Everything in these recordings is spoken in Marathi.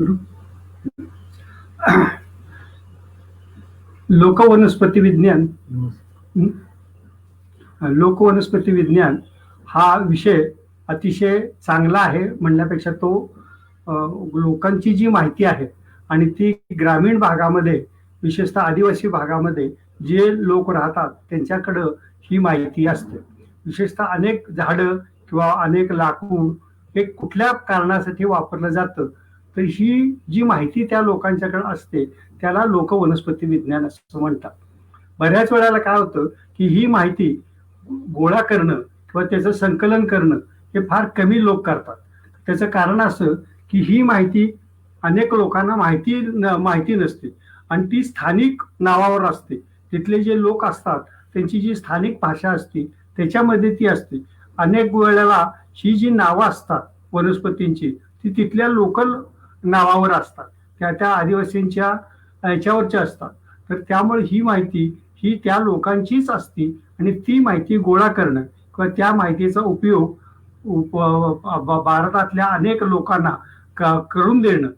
सुरू. लोकवनस्पती विज्ञान लोकवनस्पती विज्ञान हा विषय अतिशय चांगला आहे म्हणण्यापेक्षा तो लोकांची जी माहिती आहे आणि ती ग्रामीण भागामध्ये विशेषतः आदिवासी भागामध्ये जे लोक राहतात त्यांच्याकडं ही माहिती असते. विशेषतः अनेक झाडं किंवा अनेक लाकूड हे कुठल्या कारणासाठी वापरलं जातं तर ही जी माहिती त्या लोकांच्याकडे असते त्याला लोकवनस्पती विज्ञान असं म्हणतात. बऱ्याच वेळेला काय होतं की ही माहिती गोळा करणं किंवा त्याचं संकलन करणं हे फार कमी लोक करतात. त्याचं कारण असं की ही माहिती अनेक लोकांना माहिती नसते आणि ती स्थानिक नावावर असते. तिथले जे लोक असतात त्यांची जी स्थानिक भाषा असते त्याच्यामध्ये ती असते. अनेक वेळेला ही जी नावं असतात वनस्पतींची ती तिथल्या लोकल नावावर असतात, त्या आदिवासींच्या याच्यावरच्या असतात. तर त्यामुळे ही माहिती ही त्या लोकांचीच असते आणि ती माहिती गोळा करणं किंवा त्या माहितीचा उपयोग भारतातल्या अनेक लोकांना करून देणं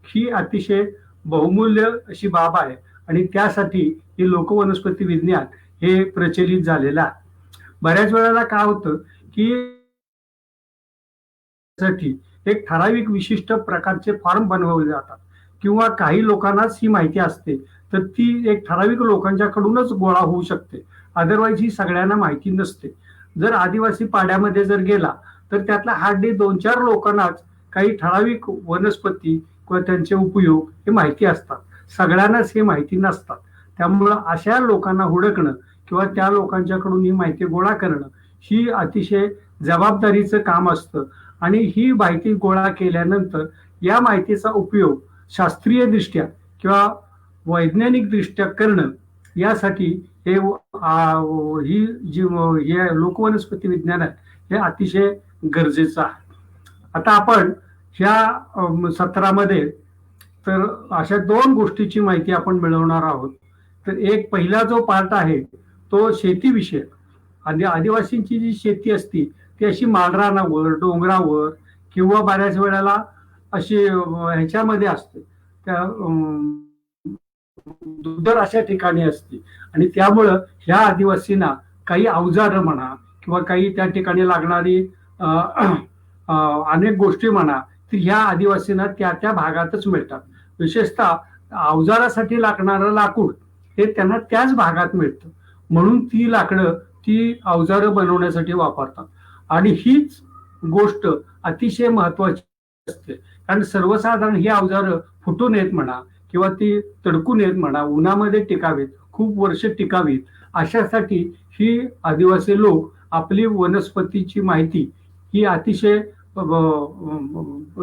ही अतिशय बहुमूल्य अशी बाब आहे आणि त्यासाठी हे लोकवनस्पती विज्ञान हे प्रचलित झालेलं आहे. बऱ्याच वेळेला काय होतं की एक ठराविक विशिष्ट प्रकारचे फॉर्म बनवले जातात किंवा काही लोकांनाच ही माहिती असते तर ती एक ठराविक लोकांच्याकडूनच गोळा होऊ शकते. अदरवाईज ही सगळ्यांना माहिती नसते. जर आदिवासी पाड्यामध्ये जर गेला तर त्यातला हार्डली 2-4 लोकांनाच काही ठराविक वनस्पती किंवा त्यांचे उपयोग हे माहिती असतात. सगळ्यांनाच हे माहिती नसतात. त्यामुळं अशा लोकांना हुडकणं किंवा त्या लोकांच्याकडून ही माहिती गोळा करणं ही अतिशय जबाबदारीचं काम असतं आणि ही माहिती गोळा केल्यानंतर या माहितीचा उपयोग शास्त्रीय दृष्ट्या किंवा वैज्ञानिक दृष्ट्या करणं यासाठी हे ही जी हे लोकवनस्पती विज्ञान आहे हे अतिशय गरजेचं आहे. आता आपण ह्या सत्रामध्ये तर अशा 2 गोष्टीची माहिती आपण मिळवणार आहोत. तर एक पहिला जो पार्ट आहे तो शेतीविषयक आणि आदिवासींची जी शेती असती ती अशी माळरानावर डोंगरावर किंवा बऱ्याच वेळेला अशी ह्याच्यामध्ये असते त्या दुर्धर अशा ठिकाणी असते आणि त्यामुळं ह्या आदिवासींना काही अवजारं म्हणा किंवा काही त्या ठिकाणी लागणारी अनेक गोष्टी म्हणा तर ह्या आदिवासींना त्या भागातच मिळतात. विशेषतः अवजारासाठी लागणारं लाकूड हे त्यांना त्याच भागात मिळतं म्हणून ती लाकडं ती अवजारं बनवण्यासाठी वापरतात आणि हीच गोष्ट अतिशय महत्वाची असते. कारण सर्वसाधारण ही अवजारं फुटून येत म्हणा किंवा ती तडकून येत म्हणा उन्हामध्ये टिकावीत खूप वर्ष टिकावीत अशासाठी ही आदिवासी लोक आपली वनस्पतीची माहिती ही अतिशय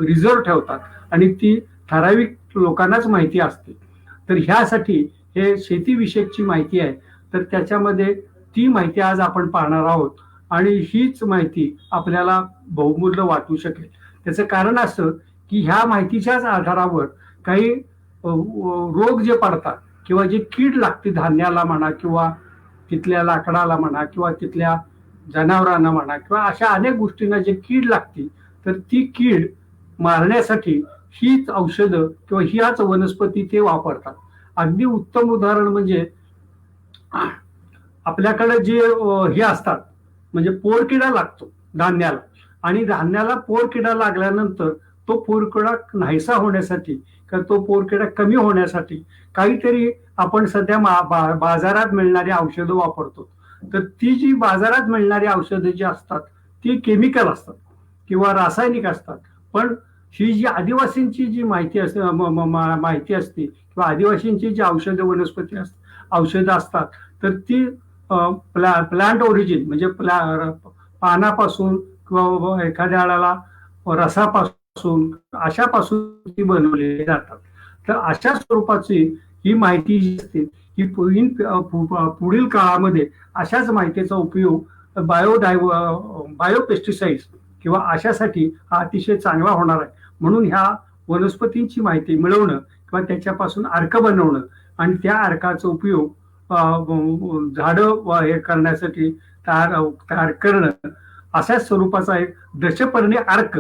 रिझर्व ठेवतात आणि ती ठराविक लोकांनाच माहिती असते. तर ह्यासाठी हे शेतीविषयकची माहिती आहे तर त्याच्यामध्ये ती माहिती आज आपण पाहणार आहोत आणि हीच माहिती आपल्याला बहुमूल्य वाटू शकेल. त्याचं कारण असं की ह्या माहितीच्याच आधारावर काही रोग जे पडतात किंवा जे कीड लागते धान्याला म्हणा किंवा तिथल्या लाकडाला म्हणा किंवा तिथल्या जनावरांना म्हणा किंवा अशा अनेक गोष्टींना जे कीड लागते तर ती कीड मारण्यासाठी हीच औषधं किंवा ह्याच वनस्पती ते वापरतात. अगदी उत्तम उदाहरण म्हणजे आपल्याकडे जे हे असतात म्हणजे पोरकिडा लागतो धान्याला आणि धान्याला पोरकिडा लागल्यानंतर तो पोरकिडा नाहीसा होण्यासाठी किंवा तो पोरकिडा कमी होण्यासाठी काहीतरी आपण सध्या बाजारात मिळणारी औषधं वापरतो. तर ती जी बाजारात मिळणारी औषधं जी असतात ती केमिकल असतात किंवा रासायनिक असतात. पण ही जी आदिवासींची जी माहिती असते किंवा आदिवासींची जी औषधं वनस्पती औषधं असतात तर ती प्लांट ओरिजिन म्हणजे पानापासून किंवा एखाद्या वेळेला रसापासून अशापासून ती बनवलेली जातात. तर अशा स्वरूपाची ही माहिती जी असते ही पुढील काळामध्ये अशाच माहितीचा उपयोग बायोपेस्टिसाइड्स किंवा अशासाठी हा अतिशय चांगला होणार आहे. म्हणून ह्या वनस्पतींची माहिती मिळवणं किंवा त्याच्यापासून अर्क बनवणं आणि त्या अर्काचा उपयोग झाडं हे करण्यासाठी तयार करणं अशा स्वरूपाचा एक दशपर्णी अर्क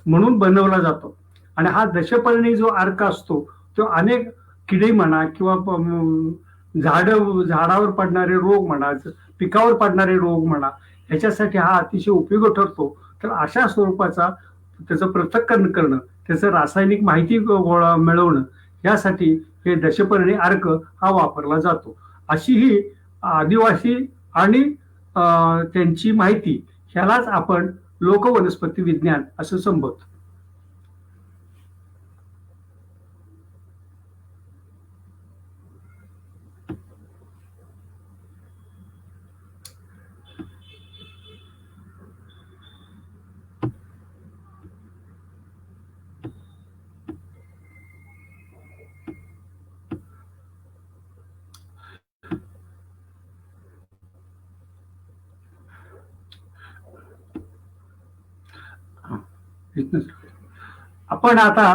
म्हणून बनवला जातो. आणि हा दशपर्णी जो अर्क असतो तो अनेक किडे म्हणा किंवा झाडावर पडणारे रोग म्हणा, पिकावर पडणारे रोग म्हणा, ह्याच्यासाठी हा अतिशय उपयोगी ठरतो. तर अशा स्वरूपाचा त्याचं पृथक्करण करणं, त्याचं रासायनिक माहिती मिळवणं, यासाठी हे दशपर्णी अर्क हा वापरला जातो. अशी ही आदिवासी आणि त्यांची माहिती, ह्यालाच आपण लोकवनस्पती विज्ञान असं संबोधतो. आपण आता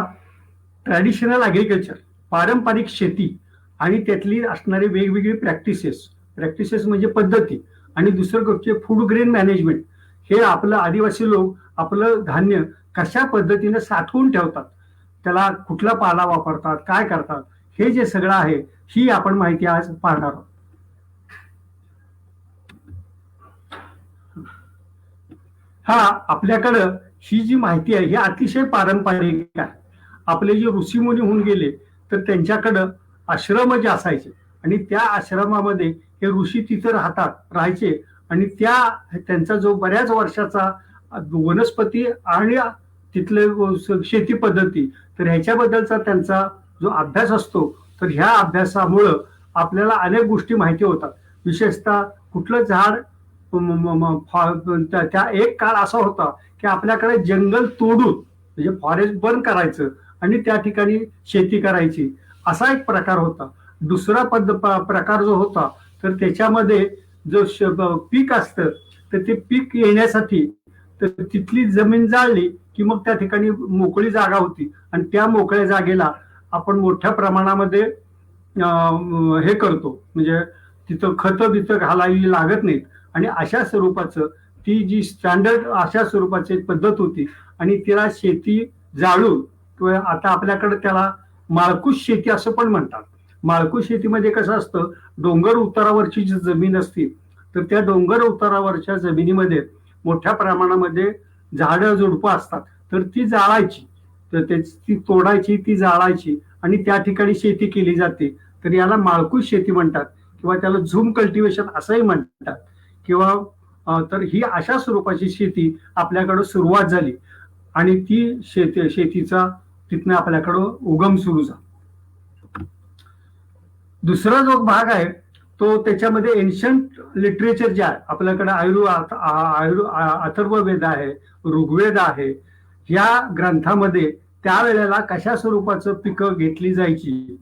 ट्रॅडिशनल ॲग्रिकल्चर, पारंपरिक शेती आणि त्यातली असणारी वेगवेगळी प्रॅक्टिसेस म्हणजे पद्धती, आणि दुसरं गोष्ट फूड ग्रेन मॅनेजमेंट. हे आपलं आदिवासी लोक आपलं धान्य कशा पद्धतीने साठवून ठेवतात, त्याला कुठला पाला वापरतात, काय करतात, हे जे सगळं आहे, ही आपण माहिती आज पाहणार आहोत. हा आपल्याकडं ही जी माहिती आहे ही अतिशय पारंपरिक आहे. आपले जे ऋषीमुनी होऊन गेले तर त्यांच्याकडं आश्रम जे असायचे आणि त्या आश्रमामध्ये हे ऋषी तिथे राहायचे आणि त्यांचा जो बऱ्याच वर्षाचा वनस्पती आणि तिथले शेती पद्धती, तर ह्याच्याबद्दलचा त्यांचा जो अभ्यास असतो, तर ह्या अभ्यासामुळं आपल्याला अनेक गोष्टी माहिती होतात. विशेषतः कुठलं झाड, त्या एक काळ असा होता की आपल्याकडे जंगल तोडून म्हणजे फॉरेस्ट बर्न करायचं आणि त्या ठिकाणी शेती करायची, असा एक प्रकार होता. दुसरा प्रकार जो होता तर त्याच्यामध्ये जो पीक असतं तर ते पीक येण्यासाठी तर तिथली जमीन जाळली की मग त्या ठिकाणी मोकळी जागा होती आणि त्या मोकळ्या जागेला आपण मोठ्या प्रमाणामध्ये हे करतो, म्हणजे तिथं खतं बितं घालायला लागत नाहीत आणि अशा स्वरूपाचं ती जी स्टँडर्ड अशा स्वरूपाची पद्धत होती आणि तिला शेती जाळून किंवा आता आपल्याकडे त्याला माळकुश शेती असं पण म्हणतात. माळकुश शेतीमध्ये कसं असतं, डोंगर उतारावरची जी जमीन असते तर त्या डोंगर उतारावरच्या जमिनीमध्ये मोठ्या प्रमाणामध्ये झाडं झुडपं असतात, तर ती जाळायची, तर ती तोडायची, ती जाळायची आणि त्या ठिकाणी शेती केली जाते. तर याला माळकुश शेती म्हणतात किंवा त्याला झूम कल्टिवेशन असंही म्हणतात. किंवा तर ही अशा स्वरूपाची शेती आपल्याकडं सुरुवात झाली आणि ती शेतीचा तिथनं आपल्याकडं उगम सुरू झाला. दुसरा जो भाग आहे तो त्याच्यामध्ये एन्शंट लिटरेचर जे आहे आपल्याकडे अथर्ववेद आहे, ऋग्वेद आहे, या ग्रंथामध्ये त्यावेळेला कशा स्वरूपाचं पिकं घेतली जायची,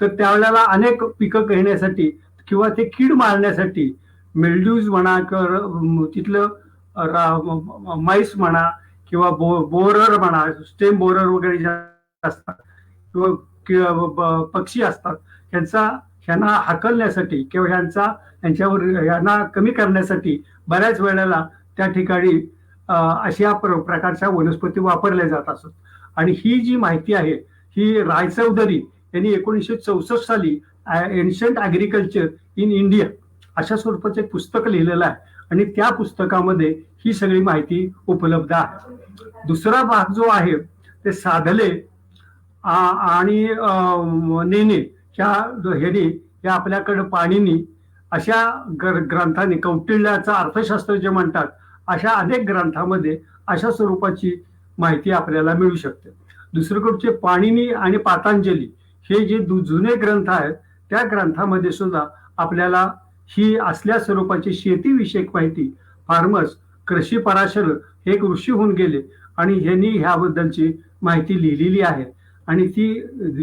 तर त्यावेळेला अनेक पिकं घेण्यासाठी किंवा ते कीड मारण्यासाठी मेल्ड्यूज म्हणा किंवा तिथलं माईस म्हणा किंवा बोरर म्हणा, स्टेम बोरर वगैरे जे असतात किंवा पक्षी असतात, ह्यांना हाकलण्यासाठी किंवा यांना कमी करण्यासाठी बऱ्याच वेळेला त्या ठिकाणी अशा प्रकारच्या वनस्पती वापरल्या जात असत. आणि ही जी माहिती आहे ही रायचौधरी यांनी 1964 साली एन्शंट ॲग्रिकल्चर इन इंडिया अशा स्वरूपाचे पुस्तक लिहिलेलं आहे आणि त्या पुस्तकामध्ये ही सगळी माहिती उपलब्ध आहे. दुसरा भाग जो आहे ते साधले आणि नेने या आपल्याकडे पाणिनी अशा ग्रंथाने, कौटिल्याचा अर्थशास्त्र जे म्हणतात, अशा अनेक ग्रंथामध्ये अशा स्वरूपाची माहिती आपल्याला मिळू शकते. दुसरीकडचे पाणिनी आणि पातंजली हे जे जुने ग्रंथ आहेत त्या ग्रंथामध्ये सुद्धा आपल्याला ही असल्या स्वरूपाची शेतीविषयक माहिती, फार्मर्स, कृषी पराशर हे एक ऋषी होऊन गेले आणि ह्यांनी ह्याबद्दलची माहिती लिहिलेली आहे आणि ती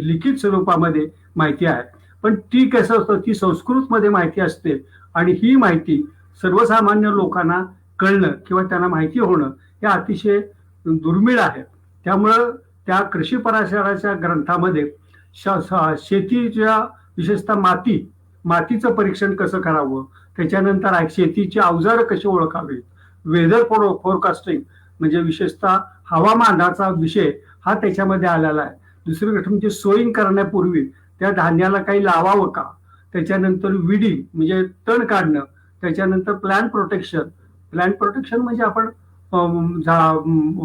लिखित स्वरूपामध्ये माहिती आहे. पण ती कसं असतं, ती संस्कृतमध्ये माहिती असते आणि ही माहिती सर्वसामान्य लोकांना कळणं किंवा त्यांना माहिती होणं हे अतिशय दुर्मिळ आहे. त्यामुळं त्या कृषी पराशराच्या ग्रंथामध्ये शेतीच्या विशेषतः मातीचं परीक्षण कसं करावं, त्याच्यानंतर शेतीची अवजारं कशी ओळखावीत, वेदर फोरकास्टिंग म्हणजे विशेषतः हवामानाचा विषय हा त्याच्यामध्ये आलेला आहे. दुसरी गोष्ट म्हणजे सोईंग करण्यापूर्वी त्या धान्याला काही लावावं का, त्याच्यानंतर विडी म्हणजे तण काढणं, त्याच्यानंतर प्लांट प्रोटेक्शन म्हणजे आपण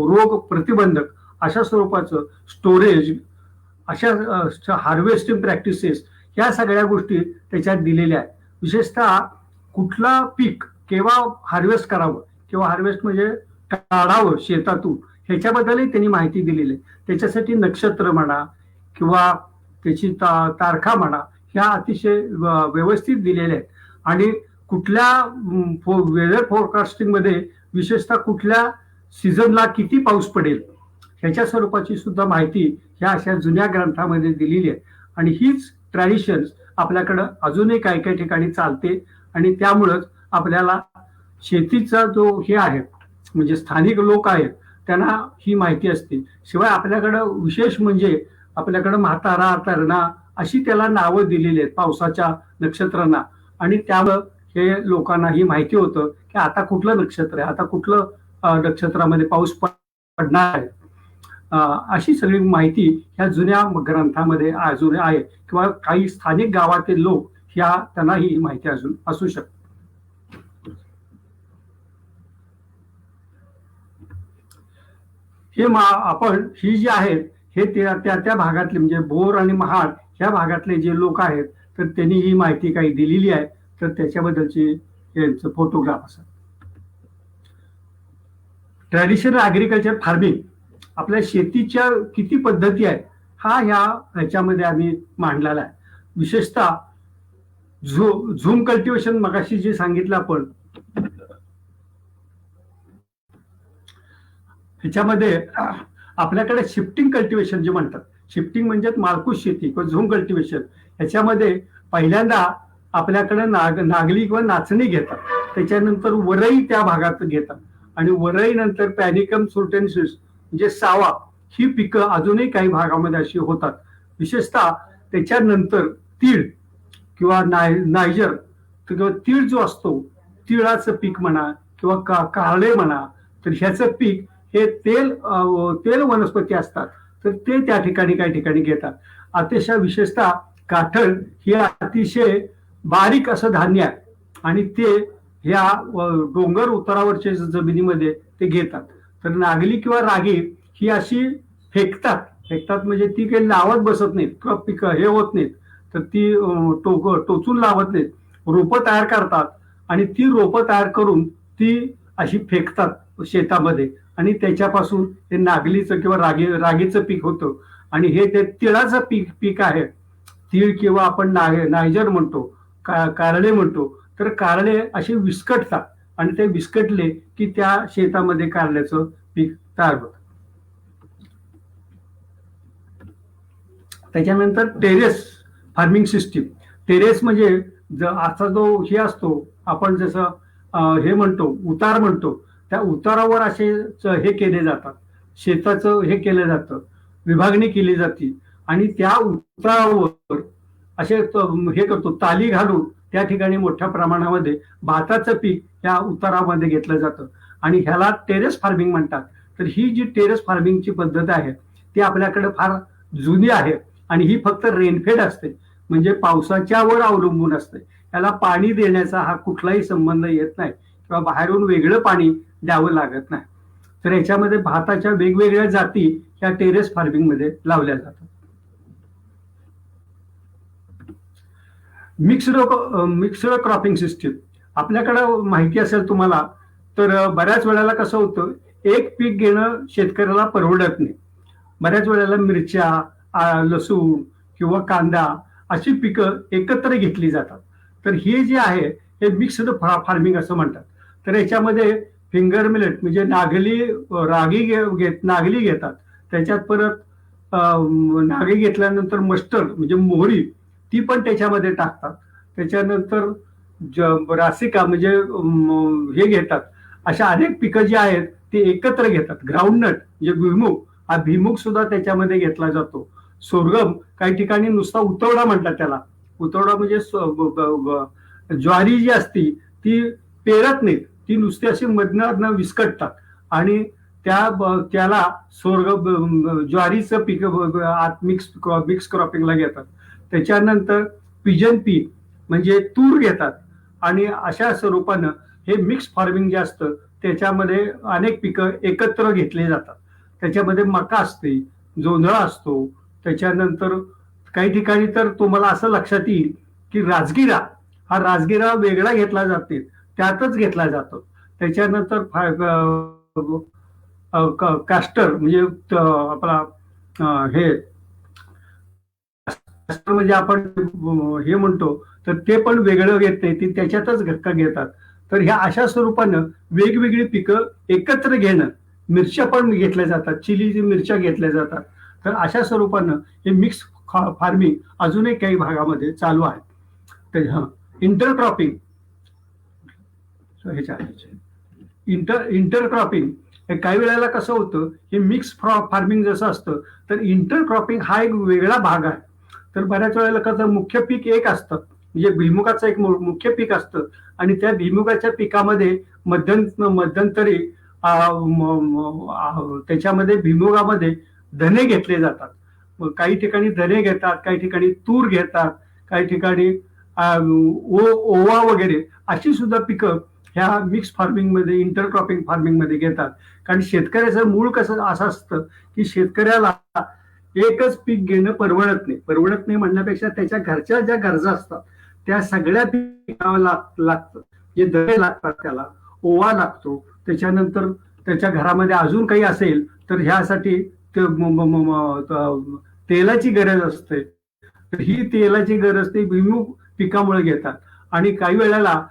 रोग प्रतिबंधक अशा स्वरूपाचं स्टोरेज, अशा हार्वेस्टिंग प्रॅक्टिसेस, ह्या सगळ्या गोष्टी त्याच्यात दिलेल्या आहेत. विशेषतः कुठला पीक केव्हा हार्वेस्ट करावं किंवा हार्वेस्ट म्हणजे काढावं शेतातून, ह्याच्याबद्दलही त्यांनी माहिती दिलेली आहे. त्याच्यासाठी नक्षत्र म्हणा किंवा त्याची तारखा म्हणा, ह्या अतिशय व्यवस्थित दिलेल्या आहेत. आणि कुठल्या वेदर फोरकास्टिंग मध्ये विशेषतः कुठल्या सीझनला किती पाऊस पडेल ह्याच्या स्वरूपाची सुद्धा माहिती ह्या अशा जुन्या ग्रंथामध्ये दिलेली आहे. आणि हीच ट्रॅडिशन्स आपल्याकडं अजूनही काही काही ठिकाणी चालते. आणि त्यामुळंच आपल्याला शेतीचा जो हे आहे म्हणजे स्थानिक लोक आहेत त्यांना ही माहिती असते. शिवाय आपल्याकडं विशेष म्हणजे आपल्याकडं म्हातारा, तरणा अशी त्याला नावं दिलेली आहेत पावसाच्या नक्षत्रांना. आणि त्यामुळं हे लोकांना ही माहिती होतं की आता कुठलं नक्षत्र आहे, आता कुठलं नक्षत्रामध्ये पाऊस पडणार आहे. अशी सगळी माहिती ह्या जुन्या ग्रंथामध्ये अजून आहे. किंवा काही स्थानिक गावातील लोक ह्या त्यांना ही माहिती अजून असू शकते. हे आपण ही जी आहेत हे त्या भागातले म्हणजे भोर आणि महाड ह्या भागातले जे लोक आहेत तर त्यांनी ही माहिती काही दिलेली आहे. तर त्याच्याबद्दलचे यांचं फोटोग्राफ असतात. ट्रॅडिशनल ॲग्रिकल्चर फार्मिंग, आपल्या शेतीच्या किती पद्धती आहेत हा ह्याच्यामध्ये आम्ही मांडलेला आहे. विशेषतः झूम कल्टिवेशन मगाशी जे सांगितलं आपण, ह्याच्यामध्ये आपल्याकडे शिफ्टिंग कल्टिवेशन जे म्हणतात, शिफ्टिंग म्हणजे मालकुश शेती किंवा झूम कल्टिवेशन, ह्याच्यामध्ये पहिल्यांदा आपल्याकडे नागली किंवा नाचणी घेतात, त्याच्यानंतर वरई त्या भागात घेतात आणि वरई नंतर पॅनिकम सुर्टेन्सिस म्हणजे सावा ही पिकं अजूनही काही भागामध्ये अशी होतात. विशेषतः त्याच्यानंतर तीळ किंवा नायजर किंवा तीळ जो असतो, तिळाचं पीक म्हणा किंवा कारळे म्हणा, तर ह्याचं पीक हे तेल वनस्पती असतात तर ते त्या ठिकाणी काही ठिकाणी घेतात. अतिशय विशेषतः काठळ हे अतिशय बारीक असं धान्य आहे आणि ते ह्या डोंगर उतारावरच्या जमिनीमध्ये ते घेतात. तर नागली किंवा रागी ही अशी फेकतात म्हणजे ती काही लावत बसत नाहीत किंवा पिक हे होत नाहीत, तर ती टोचून लावत नाहीत, रोपं तयार करतात आणि ती रोपं तयार करून ती अशी फेकतात शेतामध्ये आणि त्याच्यापासून हे नागलीचं किंवा रागीचं पीक होतं. आणि हे ते तिळाचं पीक आहे. तीळ किंवा आपण नायजर म्हणतो, कारळे म्हणतो, तर कारळे असे विस्कटतात आणि ते विस्कटले की त्या शेतामध्ये कारल्याचं पीक तयार होतं. त्याच्यानंतर टेरेस फार्मिंग सिस्टीम. टेरेस म्हणजे असा जो हे असतो आपण जसं हे म्हणतो उतार म्हणतो, त्या उतारावर असे हे केले जातात, शेताचं हे केलं जातं, विभागणी केली जाते आणि त्या उतारावर असे हे करतो ताली घालून त्या ठिकाणी मोठ्या प्रमाणामध्ये भाताचं पीक या उतारामध्ये घेतलं जातं आणि ह्याला टेरेस फार्मिंग म्हणतात. तर ही जी टेरेस फार्मिंगची पद्धत आहे ती आपल्याकडे फार जुनी आहे आणि ही फक्त रेनफेड असते म्हणजे पावसाच्या वर अवलंबून असते. याला पाणी देण्याचा हा कुठलाही संबंध येत नाही किंवा बाहेरून वेगळं पाणी द्यावं लागत नाही. तर याच्यामध्ये भाताच्या वेगवेगळ्या जाती ह्या टेरेस फार्मिंग मध्ये लावल्या जातात. मिक्सड क्रॉपिंग सिस्टीम आपल्याकडं माहिती असेल तुम्हाला, तर बऱ्याच वेळेला कसं होतं, एक पीक घेणं शेतकऱ्याला परवडत नाही. बऱ्याच वेळेला मिरच्या, लसूण किंवा कांदा अशी पिकं एकत्र घेतली जातात. तर हे जे आहे हे मिक्सड फार्मिंग असं म्हणतात. तर याच्यामध्ये फिंगर मिलेट म्हणजे नागली घेतात, त्याच्यात परत नागली घेतल्यानंतर मस्टर्ड म्हणजे मोहरी ती पण त्याच्यामध्ये टाकतात. त्याच्यानंतर रासिका म्हणजे हे घेतात. अशा अनेक पिकं जी आहेत ते एकत्र घेतात. ग्राउंडनट म्हणजे भुईमुग, हा भुईमुग सुद्धा त्याच्यामध्ये घेतला जातो. सोरगम काही ठिकाणी नुसता उतवडा म्हणतात त्याला. उतवडा म्हणजे ज्वारी जी असती ती पेरत नाहीत, ती नुसती अशी मधनं विस्कटतात आणि त्याला ज्वारीचं पीक मिक्स मिक्स क्रॉपिंगला घेतात. त्याच्यानंतर पिजन पीक म्हणजे तूर घेतात. आणि अशा स्वरूपानं हे मिक्स फार्मिंग जे असतं त्याच्यामध्ये अनेक पिकं एकत्र घेतली जातात. त्याच्यामध्ये मका असते, जोंधळा असतो. त्याच्यानंतर काही ठिकाणी तर तुम्हाला असं लक्षात येईल की राजगिरा, हा राजगिरा वेगळा घेतला जाते, त्यातच घेतला जातो. त्याच्यानंतर कास्टर म्हणजे आपला हे म्हणजे आपण हे म्हणतो, तर ते पण वेगळं घेत नाही, ती त्याच्यातच घेतात. तर ह्या अशा स्वरूपानं वेगवेगळी पिकं एकत्र घेणं, मिरच्या पण घेतल्या जातात, चिलीची मिरच्या घेतल्या जातात. तर अशा स्वरूपानं हे मिक्स फार्मिंग अजूनही काही भागामध्ये चालू आहे. तर इंटरक्रॉपिंग इंटरक्रॉपिंग हे काही वेळेला कसं होतं, हे मिक्स फार्मिंग जसं असतं, तर इंटरक्रॉपिंग हा एक वेगळा भाग आहे. तर बऱ्याच वेळेला कसं मुख्य पीक एक असतं, म्हणजे भुईमुगाचं एक मुख्य पीक असतं आणि त्या भुईमुगाच्या पिकामध्ये मध्यंतरी त्याच्यामध्ये भुईमुगामध्ये धने घेतले जातात. काही ठिकाणी धने घेतात, काही ठिकाणी तूर घेतात, काही ठिकाणी ओवा वगैरे अशी सुद्धा पिकं ह्या मिक्स फार्मिंग मध्ये, इंटरक्रॉपिंग फार्मिंग मध्ये घेतात. कारण शेतकऱ्याचं मूळ कसं असं असतं की शेतकऱ्याला एकच पीक घेणं परवडत नाही. परवडत नाही म्हणण्यापेक्षा त्याच्या घरच्या ज्या गरजा असतात त्या सगळ्या पिकावर लागतं. जे दरे लागतात, त्याला ओवा लागतो. त्याच्यानंतर त्याच्या घरामध्ये अजून काही असेल तर ह्यासाठी तेलाची गरज असते. तर ही तेलाची गरज ते भुईमुग पिकामुळे घेतात. आणि काही वेळेला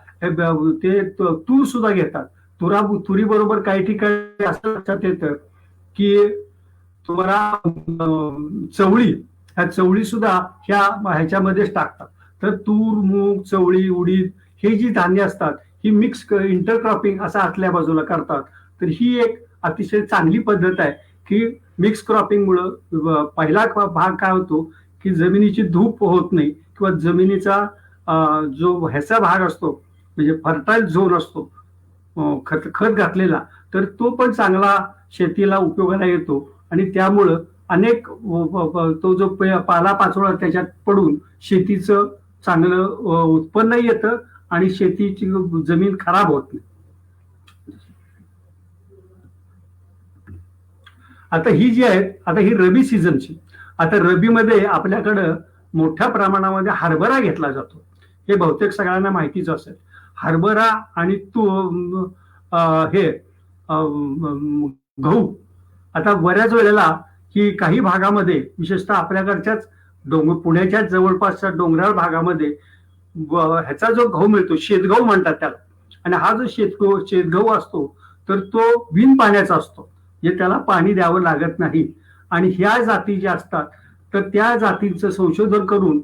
ते तूर सुद्धा घेतात. तुरी बरोबर काही ठिकाणी असं लक्षात येतं की तुम्हाला चवळी, ह्या चवळी सुद्धा ह्याच्यामध्येच टाकतात. तर तूर, मूग, चवळी, उडीद हे जी धान्य असतात ही मिक्स इंटरक्रॉपिंग असं आतल्या बाजूला करतात. तर ही एक अतिशय चांगली पद्धत आहे की मिक्स क्रॉपिंग मुळे पहिला भाग काय होतो की जमिनीची धूप होत नाही, किंवा जमिनीचा जो ह्याचा भाग असतो म्हणजे फर्टाईल झोन असतो खत घातलेला, तर तो पण चांगला शेतीला उपयोगाला येतो. आणि त्यामुळं अनेक तो जो पाला पाचोळा त्याच्यात पडून शेतीचं चांगलं उत्पन्न येतं आणि शेतीची जमीन खराब होत नाही. आता ही जी आहे, आता ही रबी सीझनची. आता रबीमध्ये आपल्याकडं मोठ्या प्रमाणामध्ये हरभरा घेतला जातो. हे बहुतेक सगळ्यांना माहितीच असेल. हरभरा आणि हे गहू. आता बऱ्याच वेळेला की काही भागामध्ये, विशेषतः आपल्याकडच्याच पुण्याच्या जवळपासच्या डोंगराळ भागामध्ये ह्याचा जो गहू मिळतो, शेतगहू म्हणतात त्याला. आणि हा जो शेतगहू असतो तर तो बिन पाण्याचा असतो, म्हणजे त्याला पाणी द्यावं लागत नाही. आणि ह्या जाती ज्या असतात तर त्या जातींचं संशोधन करून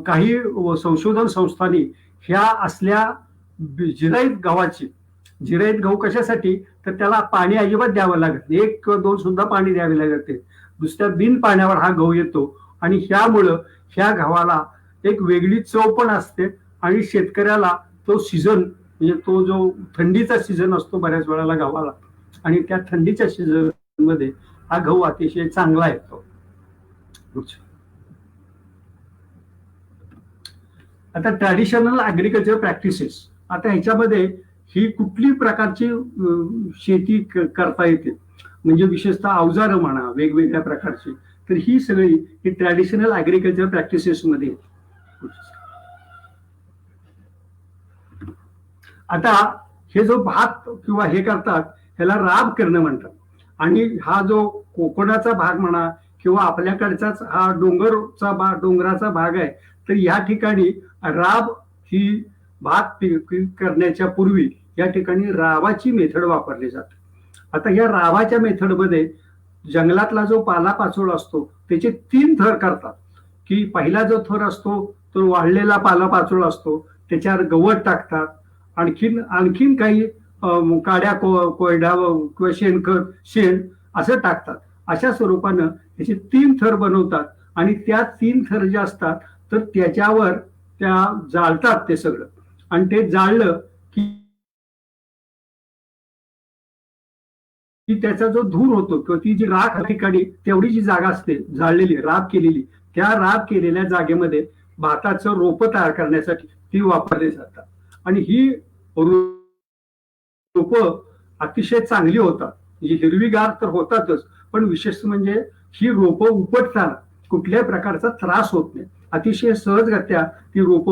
काही संशोधन संस्थांनी ह्या असल्या जिराईत गव्हाची, जिराईत गहू कशासाठी, तर त्याला पाणी अजिबात द्यावं लागत नाही, 1 किंवा 2 सुद्धा पाणी द्यावे लागत. दुसऱ्या बिन पाण्यावर हा गहू येतो. आणि ह्यामुळं ह्या गव्हाला एक वेगळी चव पण असते. आणि शेतकऱ्याला तो सीझन, म्हणजे तो जो थंडीचा सीझन असतो बऱ्याच वेळेला गव्हाला, आणि त्या थंडीच्या सीझन मध्ये हा गहू अतिशय चांगला येतो. आता ट्रॅडिशनल ऍग्रिकल्चर प्रॅक्टिसेस, आता ह्याच्यामध्ये ही कुठली प्रकारची शेती करता येते, म्हणजे विशेषतः अवजारं म्हणा वेगवेगळ्या प्रकारची, तर ही सगळी ही ट्रॅडिशनल ऍग्रिकल्चर प्रॅक्टिसेस मध्ये. आता हे जो भात किंवा हे करतात ह्याला राब करणं म्हणतात. आणि हा जो कोकणाचा भाग म्हणा किंवा आपल्याकडचाच हा डोंगराचा भाग आहे, तर या ठिकाणी राब ही भात पीक करण्याच्या पूर्वी या ठिकाणी रावाची मेथड वापरली जाते. आता या रावाच्या मेथडमध्ये जंगलातला जो पालापाचोळा असतो त्याचे 3 थर करतात. की पहिला जो थर असतो तो वाळलेला पालापाचोळा असतो, त्याच्यावर गवत टाकतात, आणखीन आणखीन काही काड्या कोयडा किंवा शेणखत शेण असं टाकतात. अशा स्वरूपानं त्याचे 3 थर बनवतात. आणि त्या 3 थर जे असतात तर त्याच्यावर त्या जाळतात ते सगळं. आणि ते जाळलं की की त्याचा जो धूर होतो किंवा ती जी राख ठिकाणी तेवढी जी जागा असते जाळलेली राख केलेली, त्या राख केलेल्या जागेमध्ये भाताचं रोप तयार करण्यासाठी ती वापरली जातात. आणि ही रोप अतिशय चांगली होतात, म्हणजे हिरवीगार तर होतातच, पण विशेष म्हणजे ही रोप उपटताना कुठल्याही प्रकारचा त्रास होत नाही. अतिशय सहजगत्या ती रोप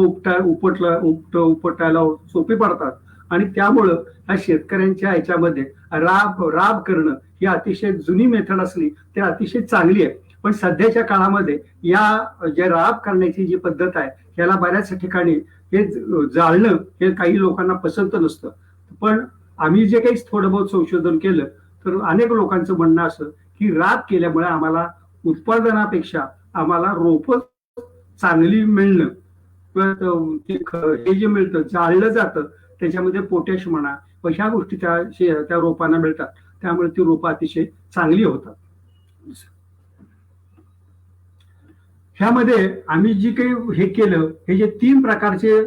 उपटायला सोपी पडतात. आणि त्यामुळं ह्या शेतकऱ्यांच्या ह्याच्यामध्ये राब करणं ही अतिशय जुनी मेथड असली ती अतिशय चांगली आहे. पण सध्याच्या काळामध्ये या जे राब करण्याची जी पद्धत आहे याला बऱ्याच ठिकाणी हे जाळणं हे काही लोकांना पसंत नसतं. पण आम्ही जे काही थोडं बहुत संशोधन केलं तर अनेक लोकांचं म्हणणं असं की राब केल्यामुळे आम्हाला उत्पादनापेक्षा आम्हाला रोप चांगली मिळणं, हे जे मिळतं जाळलं जातं त्याच्यामध्ये पोटॅश म्हणा व ह्या गोष्टी त्या रोपांना मिळतात, त्यामुळे ती रोपं अतिशय चांगली होतात. ह्यामध्ये आम्ही जी काही हे केलं, हे जे 3 प्रकारचे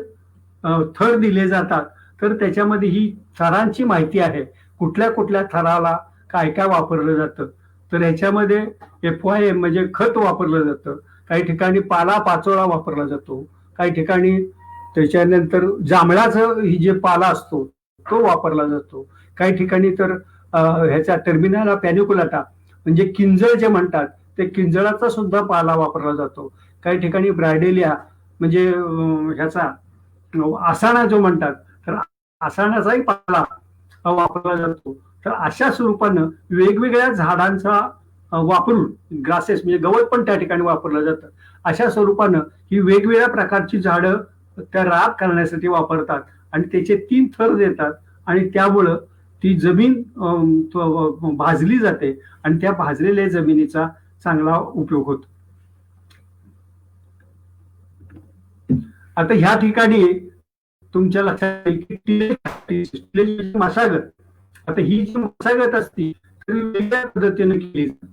थर दिले जातात, तर त्याच्यामध्ये ही थरांची माहिती आहे, कुठल्या कुठल्या थराला काय काय वापरलं जातं. तर ह्याच्यामध्ये FYM म्हणजे खत वापरलं जातं, काही ठिकाणी पाला पाचोळा वापरला जातो, काही ठिकाणी त्याच्यानंतर जांभळाचं ही जे पाला असतो तो वापरला जातो, काही ठिकाणी तर ह्याचा टर्मिनाला पॅनिकुलाटा म्हणजे किंजळ जे म्हणतात ते किंजळाचा सुद्धा पाला वापरला जातो, काही ठिकाणी ब्रायडेलिया म्हणजे ह्याचा आसाणा जो म्हणतात तर आसाण्याचाही पाला वापरला जातो. तर अशा स्वरूपानं वेगवेगळ्या झाडांचा वापरून ग्रासेस म्हणजे गवत पण त्या ठिकाणी वापरलं जातं. अशा स्वरूपानं ही वेगवेगळ्या प्रकारची झाडं त्या राब करण्यासाठी वापरतात आणि त्याचे 3 थर देतात आणि त्यामुळं ती जमीन भाजली जाते आणि त्या भाजलेल्या जमिनीचा चांगला उपयोग होतो. आता ह्या ठिकाणी तुमच्या लक्षात येईल मशागत. आता ही जी मशागत असती तर वेगळ्या पद्धतीने केली जाते.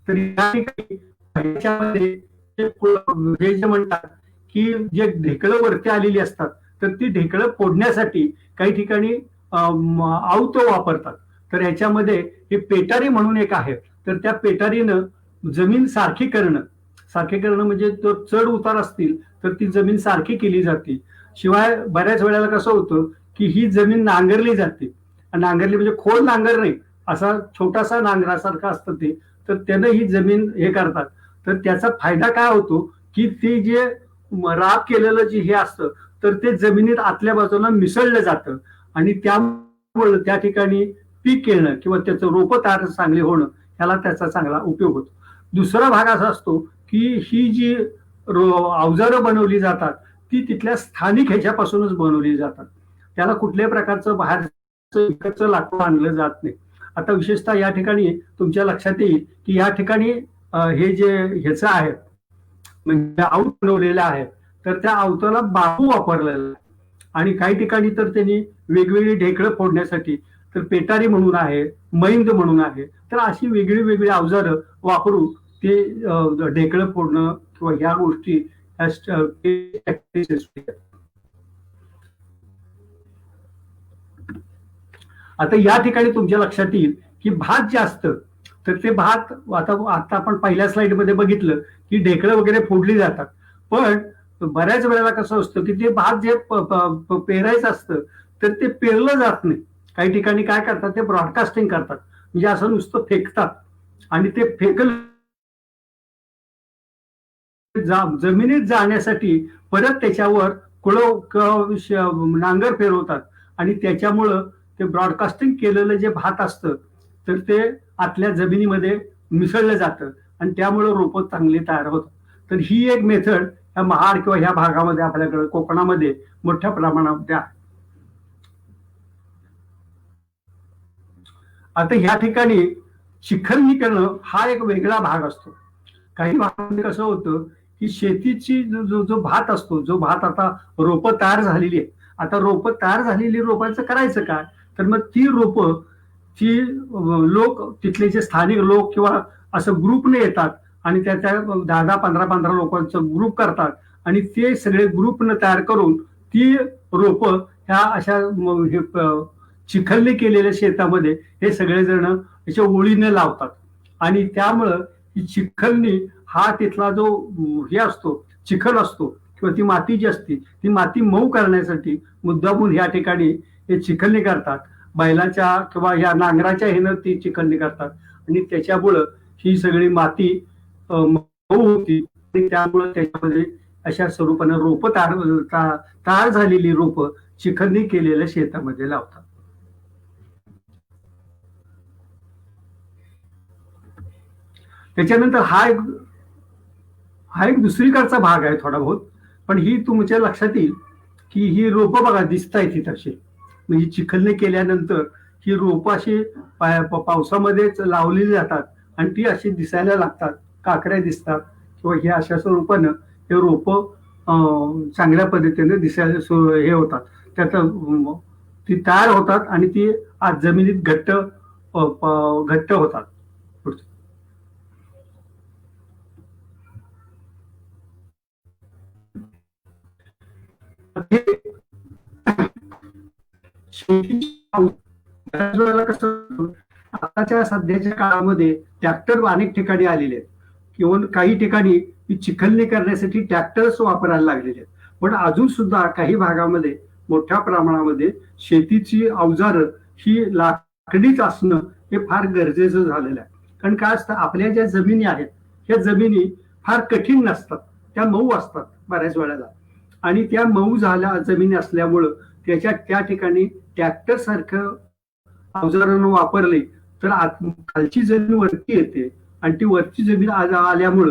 तर या ठिकाणी ह्याच्यामध्ये हे जे म्हणतात की जे ढेकळं वरती आलेली असतात तर ती ढेकळं फोडण्यासाठी काही ठिकाणी आवत वापरतात. तर ह्याच्यामध्ये हे पेटारी म्हणून एक आहे, तर त्या पेटारीनं जमीन सारखी करणं म्हणजे तो चढ उतार असतील तर ती जमीन सारखी केली जाते. शिवाय बऱ्याच वेळेला कसं होतं की ही जमीन नांगरली जाते, नांगरली म्हणजे खोल नांगर नाही, असा छोटासा नांगरासारखा असतं ते, तर त्यानं ही जमीन हे करतात. तर त्याचा फायदा काय होतो की ते जे राब केलेलं जे हे असतं तर ते जमिनीत आतल्या बाजूला मिसळलं जातं आणि त्यामुळे त्या ठिकाणी पीक येणं किंवा त्याचं रोपं तयार चांगले होणं ह्याला त्याचा चांगला उपयोग होतो. दुसरा भाग असा असतो की ही जी अवजारं बनवली जातात ती तिथल्या स्थानिक ह्याच्यापासूनच बनवली जातात, त्याला कुठल्याही प्रकारचं बाहेरचं विकतचं लाकूड आणलं जात नाही. आता विशेषतः या ठिकाणी तुमच्या लक्षात येईल की या ठिकाणी हे जे ह्याचं आहे म्हणजे आवत बनवलेलं आहे तर त्या आवताला बांबू वापरलेला आहे आणि काही ठिकाणी तर त्यांनी वेगवेगळी ढेकळं फोडण्यासाठी तर पेटारी म्हणून आहे, मैंद म्हणून आहे, तर अशी वेगळी वेगळी अवजारं वापरून ते ढेकळं फोडणं किंवा ह्या गोष्टी आता या ठिकाणी तुमच्या लक्षात येईल की भात जे असतं तर ते भात आता आपण पहिल्या स्लाइड मध्ये बघितलं की ढेकळं वगैरे फोडली जातात, पण बऱ्याच वेळेला कसं असतं की ते भात जे पेरायचं असतं तर ते पेरलं जात नाही. काही ठिकाणी काय करतात ते ब्रॉडकास्टिंग करतात, म्हणजे असं नुसतं फेकतात आणि ते फेकलं जमिनीत जाण्यासाठी परत त्याच्यावर नांगर फिरवतात आणि त्याच्यामुळं ते ब्रॉडकास्टिंग केलेलं जे भात असतं तर ते आतल्या जमिनीमध्ये मिसळलं जातं आणि त्यामुळं रोपं चांगली तयार होतात. तर ही एक मेथड ह्या महाड किंवा ह्या भागामध्ये आपल्याकडे कोकणामध्ये मोठ्या प्रमाणामध्ये आहे. आता ह्या ठिकाणी चिखलनी करणं हा एक वेगळा भाग असतो. काही भागामध्ये कसं होतं की शेतीची जो भात असतो, जो भात आता रोपं तयार झालेली आहे, आता रोपं तयार झालेली रोपांचं करायचं काय, तर मग ती रोपं ती लोक तिथले जे स्थानिक लोक किंवा असं ग्रुपने येतात आणि त्या 10-15 लोकांचं ग्रुप करतात आणि ते सगळे ग्रुपनं तयार करून ती रोपं ह्या अशा चिखलने केलेल्या शेतामध्ये हे सगळेजण याच्या ओळीने लावतात. आणि त्यामुळं ही चिखलनी हा तिथला जो हे असतो, चिखल असतो किंवा ती माती जी असते ती माती मऊ करण्यासाठी मुद्दामून या ठिकाणी हे चिखलनी करतात. बैलाच्या किंवा या नांगराच्या ह्यानं ती चिखलनी करतात आणि त्याच्यामुळं ही सगळी माती मऊ होती आणि त्यामुळं त्याच्यामध्ये अशा स्वरूपानं रोपं तयार झालेली रोपं चिखलनी केलेल्या शेतामध्ये लावतात. त्याच्यानंतर हा एक दुसरीकडचा भाग आहे थोडा बहुत, पण ही तुमच्या लक्षात येईल की ही रोपं बघा दिसतायत ही तशी, म्हणजे चिखलने केल्यानंतर ही रोपं अशी पावसामध्येच लावलेली जातात आणि ती अशी दिसायला लागतात, काकड्या दिसतात किंवा हे अशा स्वरूपानं हे रोपं चांगल्या पद्धतीने दिसायला हे होतात. त्यात ती तयार होतात आणि ती आज जमिनीत घट्ट होतात. कसं आताच्या सध्याच्या काळामध्ये ट्रॅक्टर अनेक ठिकाणी आलेले आहेत किंवा काही ठिकाणी चिखलणी करण्यासाठी ट्रॅक्टर्स वापरायला लागलेले आहेत. पण अजून सुद्धा काही भागामध्ये मोठ्या प्रमाणामध्ये शेतीची अवजारं ही लाकडीच असणं हे फार गरजेचं झालेलं आहे. कारण काय असतं, आपल्या ज्या जमिनी आहेत ह्या जमिनी फार कठीण नसतात, त्या मऊ असतात बऱ्याच वेळेला. आणि त्या मऊ झाल्या जमिनी असल्यामुळं त्या ठिकाणी ट्रॅक्टर सारखं अवजारांना वापरले तर खालची जमीन वरती येते आणि ती वरची जमीन आल्यामुळं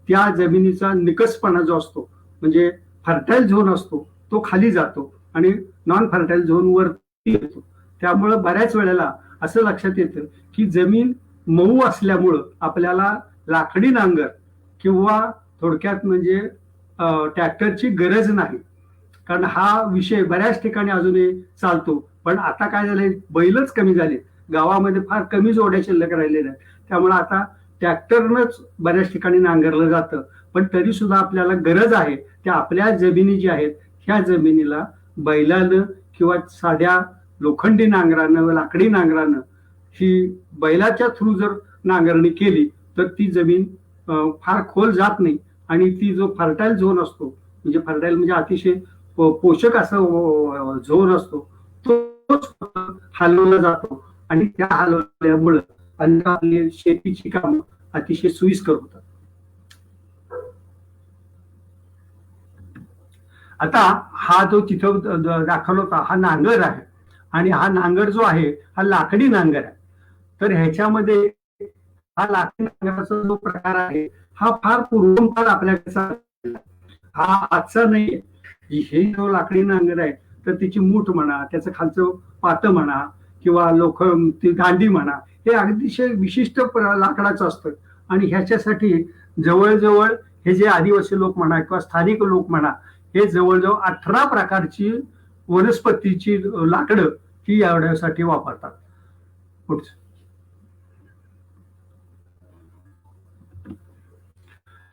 त्या जमिनीचा निकसपणा जो असतो, म्हणजे फर्टाईल झोन असतो तो खाली जातो आणि नॉन फर्टाईल झोन वरती येतो. त्यामुळं बऱ्याच वेळेला असं लक्षात येतं की जमीन मऊ असल्यामुळं आपल्याला लाकडी नांगर किंवा थोडक्यात म्हणजे ट्रॅक्टरची गरज नाही. कारण हा विषय बऱ्याच ठिकाणी अजूनही चालतो. पण आता काय झालंय, बैलच कमी झाले, गावामध्ये फार कमी जोड्या शिल्लक राहिलेल्या आहेत. त्यामुळे आता ट्रॅक्टरनंच बऱ्याच ठिकाणी नांगरलं जातं. पण तरी सुद्धा आपल्याला गरज आहे त्या आपल्या जमिनी ज्या आहेत ह्या जमिनीला बैलानं किंवा साध्या लोखंडी नांगरानं लाकडी नांगरानं ही बैलाच्या थ्रू जर नांगरणी केली तर ती जमीन फार खोल जात नाही आणि ती जो फर्टाईल झोन असतो, म्हणजे फर्टाईल म्हणजे अतिशय पोषक असं झोन असतो, तो हलवला जातो आणि त्या हलवल्यामुळं आपली शेतीची कामं अतिशय सोयीस्कर होतात. आता हा जो तिथं दाखवला होता हा नांगर आहे आणि हा नांगर जो आहे हा लाकडी नांगर आहे. तर ह्याच्यामध्ये हा लाकडी नांगराचा जो प्रकार आहे हा फार पूर्वंपार आपल्याकडे, हा आजचा नाही. हे जो लाकडी नांगर आहे तर तिची मूठ म्हणा, त्याचं खालचं पातं म्हणा किंवा ती दांडी म्हणा, हे अतिशय विशिष्ट लाकडाचं असतं. आणि ह्याच्यासाठी जवळजवळ हे जे आदिवासी लोक म्हणा किंवा स्थानिक लोक म्हणा, हे जवळजवळ 18 प्रकारची वनस्पतीची लाकडं ही एवढ्यासाठी वापरतात. पुढचं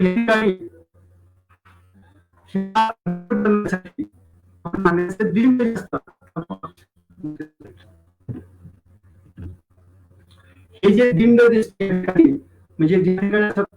हे जे दिंड दिसते म्हणजे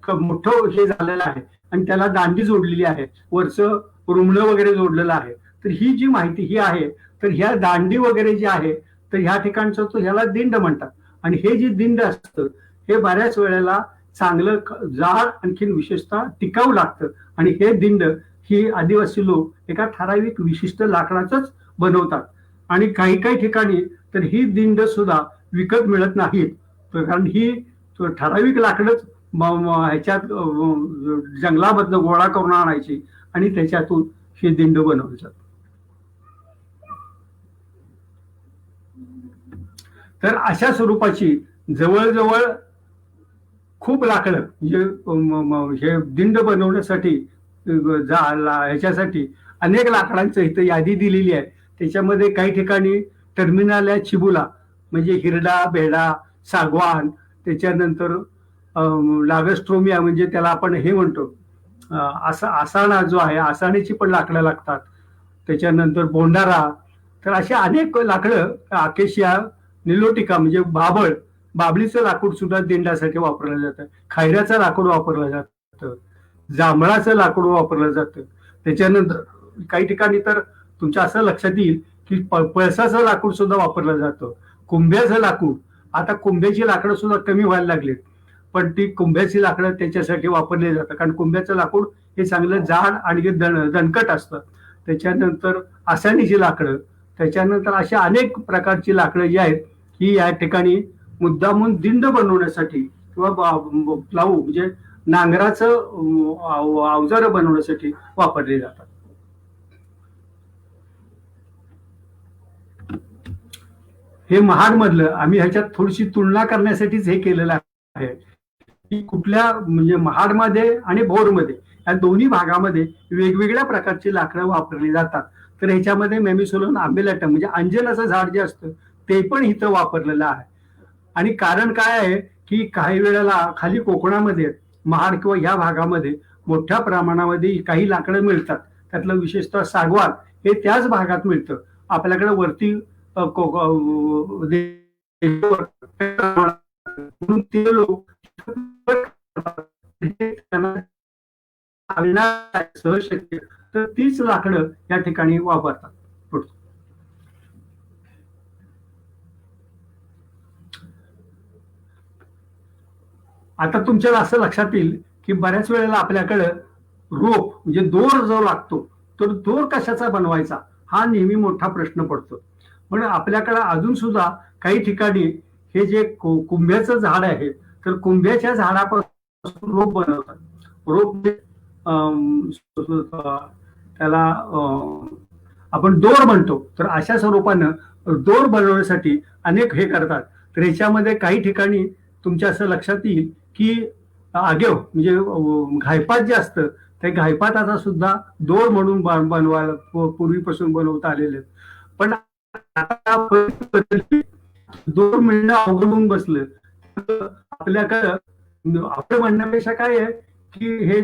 मोठं हे झालेलं आहे आणि त्याला दांडी जोडलेली आहे, वरचं रुमणं वगैरे जोडलेलं आहे. तर ही जी माहिती ही आहे, तर ह्या दांडी वगैरे जे आहे तर ह्या ठिकाणचं तो ह्याला दिंड म्हणतात. आणि हे जे दिंड असतं हे बऱ्याच वेळेला चांगलं जाड आणखीन विशेषतः टिकाऊ लागतं. आणि हे दिंड ही आदिवासी लोक एका ठराविक विशिष्ट लाकडाचंच बनवतात. आणि काही काही ठिकाणी तर ही दिंड सुद्धा विकत मिळत नाहीत, कारण ही ठराविक लाकडच ह्याच्यात जंगलामधनं गोळा करून आणायची आणि त्याच्यातून हे दिंड बनवले जात. तर अशा स्वरूपाची जवळजवळ खूप लाकडं म्हणजे हे दिंड बनवण्यासाठी ह्याच्यासाठी अनेक लाकडांचं इथं यादी दिलेली आहे. त्याच्यामध्ये काही ठिकाणी टर्मिनाल्या चिबुला म्हणजे हिरडा, बेडा, सागवान, त्याच्यानंतर लागस्ट्रोमिया म्हणजे त्याला आपण हे म्हणतो आसाणा जो आहे, आसाणीची पण लाकडं लागतात. त्याच्यानंतर बोंडारा, तर अशा अनेक लाकडं, आकेशिया निलोटिका म्हणजे बाबळ, बाबळीचं लाकूड सुद्धा दिंडासाठी वापरलं जातं, खैऱ्याचं लाकूड वापरलं जातं, जांभळाचं लाकूड वापरलं जातं. त्याच्यानंतर काही ठिकाणी तर तुमच्या असं लक्षात येईल की पळसाचं लाकूड सुद्धा वापरलं जातं, कुंभ्याचं लाकूड. आता कुंभ्याची लाकडं सुद्धा कमी व्हायला लागलीत, पण ती कुंभ्याची लाकडं त्याच्यासाठी वापरली जातात, कारण कुंभ्याचं लाकूड हे चांगलं जाड आणि दणकट असतं. त्याच्यानंतर आसानीची लाकडं, त्याच्यानंतर अशा अनेक प्रकारची लाकडं जी आहेत ही या ठिकाणी मुद्दामून दिंड बनवण्यासाठी किंवा प्लाऊ म्हणजे नांगराचं अवजार बनवण्यासाठी वापरली जातात. हे महाड मधलं आम्ही ह्याच्यात थोडीशी तुलना करण्यासाठीच हे केलेलं आहे की कुठल्या म्हणजे महाडमध्ये आणि भोरमध्ये या दोन्ही भागामध्ये वेगवेगळ्या प्रकारची लाकडं वापरली जातात. तर ह्याच्यामध्ये मेमिसोलन आंबेलॅटम म्हणजे अंजनाचं झाड जे असतं ते पण इथं वापरलेलं आहे. आणि कारण काय आहे की काही वेळेला खाली कोकणामध्ये महाड किंवा या भागामध्ये मोठ्या प्रमाणामध्ये काही लाकडं मिळतात, त्यातलं विशेषतः सागवान हे त्याच भागात मिळतं. आपल्याकडे वरती म्हणून ते लोक शक्य तर तीच लाकडं या ठिकाणी वापरतात. आता तुमच्या असं लक्षात येईल की बऱ्याच वेळेला आपल्याकडं रोप म्हणजे दोर जो लागतो तर दोर कशाचा बनवायचा हा नेहमी मोठा प्रश्न पडतो. पण आपल्याकडे अजून सुद्धा काही ठिकाणी हे जे कुंभ्याचं झाड आहे तर कुंभ्याच्या झाडापासून रोप बनवतात. रोप त्याला आपण दोर म्हणतो. तर अशा स्वरूपानं दोर बनवण्यासाठी अनेक हे करतात. तर ह्याच्यामध्ये काही ठिकाणी तुमच्या असं लक्षात येईल की आगेव म्हणजे घायपात जे असतं ते घायपाताचा सुद्धा दोर म्हणून बनवायला पूर्वीपासून बनवता आलेले. पण आता दोर मिळणं अवघडून बसलं. आपल्याकडं आपलं म्हणण्यापेक्षा काय आहे की हे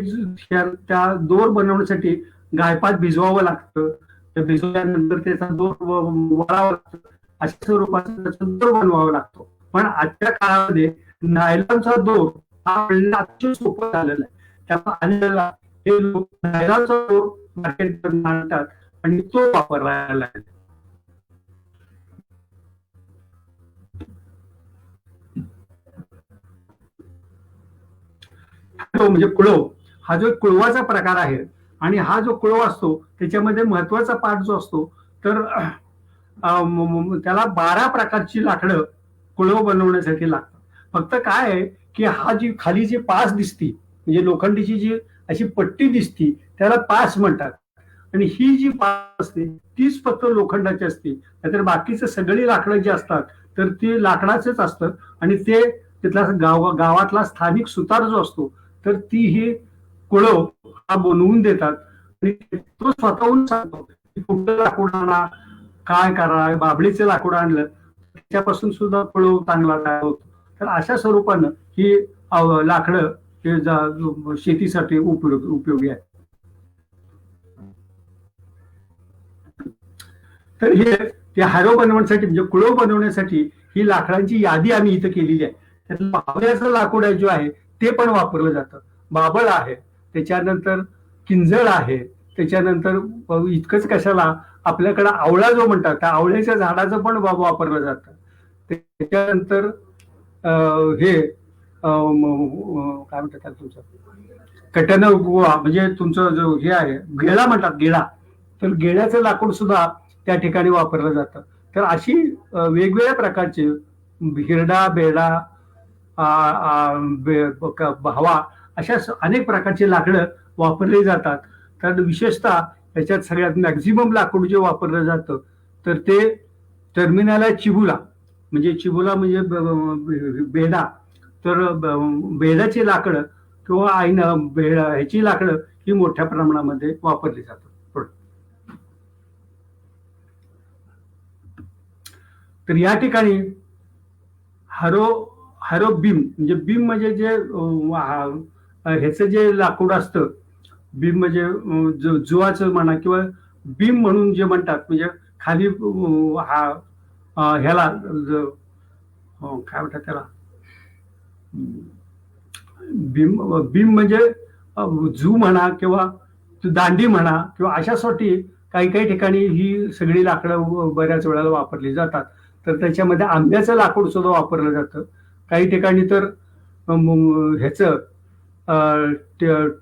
त्या दोर बनवण्यासाठी गायपात भिजवावं लागतं, भिजवल्यानंतर त्याचा दोर वळावा लागतो, अशा स्वरूपाचा त्याचा दोर बनवावा लागतो. पण आजच्या काळामध्ये नायलॉनचा दोर हा मिळणं अतिशय सोपं झालेला आहे. त्यामुळे हे लोक नायलॉनचा दोर मार्केटमध्ये आणतात आणि तो वापरला आहे. म्हणजे कुळव हा जो कुळवाचा प्रकार आहे आणि हा जो कुळव असतो त्याच्यामध्ये महत्वाचा पार्ट जो असतो तर त्याला 12 प्रकारची लाकडं कुळव बनवण्यासाठी लागतात. फक्त काय आहे की हा जी खाली जी पास दिसती म्हणजे लोखंडीची जी अशी पट्टी दिसती त्याला पास म्हणतात आणि ही जी पास असते तीच फक्त लोखंडाची असते. नाहीतर बाकीचं सगळी लाकडं जी असतात तर ती लाकडाचेच असतात आणि ते तिथला गावातला स्थानिक सुतार जो असतो तर ती ही कुळव हा बनवून देतात आणि तो स्वतःहून सांगतो की कुठलं लाकूड आणा, काय करा. बाबळीचं लाकूड आणलं त्याच्यापासून सुद्धा कुळव चांगला तयार होतो. तर अशा स्वरूपानं ही लाकडं शेतीसाठी उपयोगी आहे. तर हे ते हॅरो बनवण्यासाठी म्हणजे कुळव बनवण्यासाठी ही लाकडांची यादी आम्ही इथं केलेली आहे. त्यातलं बाबळ्याचं लाकूड जो आहे ते पण वापरलं जातं. बाबळ आहे, त्याच्यानंतर किंजळ आहे, त्याच्यानंतर इतकंच कशाला आपल्याकडे आवळा जो म्हणतात त्या आवळ्याच्या झाडाचं पण वापरलं जातं. त्याच्यानंतर हे काय म्हणतात तुमचं कट्यानं म्हणजे तुमचं जो हे आहे गेळा म्हणतात गेळा, तर गेळ्याचं लाकूड सुद्धा त्या ठिकाणी वापरलं जातं. तर अशी वेगवेगळ्या प्रकारचे हिरडा बेडा भावा अशा अनेक प्रकारचे लाकडं वापरली जातात. तर विशेषतः त्याच्यात सगळ्यात मॅक्झिमम लाकूड जे वापरलं जातं तर ते टर्मिनाला चिबुला म्हणजे बेडा. तर बेडाची लाकडं किंवा ह्याची लाकडं ही मोठ्या प्रमाणामध्ये वापरली जातात. तर या ठिकाणी हॅरो बीम म्हणजे जे ह्याचं जे लाकूड असतं बीम म्हणजे जुवाचं म्हणा किंवा बीम म्हणून जे म्हणतात म्हणजे खाली ह्याला काय म्हणतात त्याला बीम बीम म्हणजे झू म्हणा किंवा दांडी म्हणा किंवा अशासाठी काही काही ठिकाणी ही सगळी लाकडं बऱ्याच वेळेला वापरली जातात. तर त्याच्यामध्ये आंब्याचं लाकूड सुद्धा वापरलं जातं. काही ठिकाणी तर ह्याचं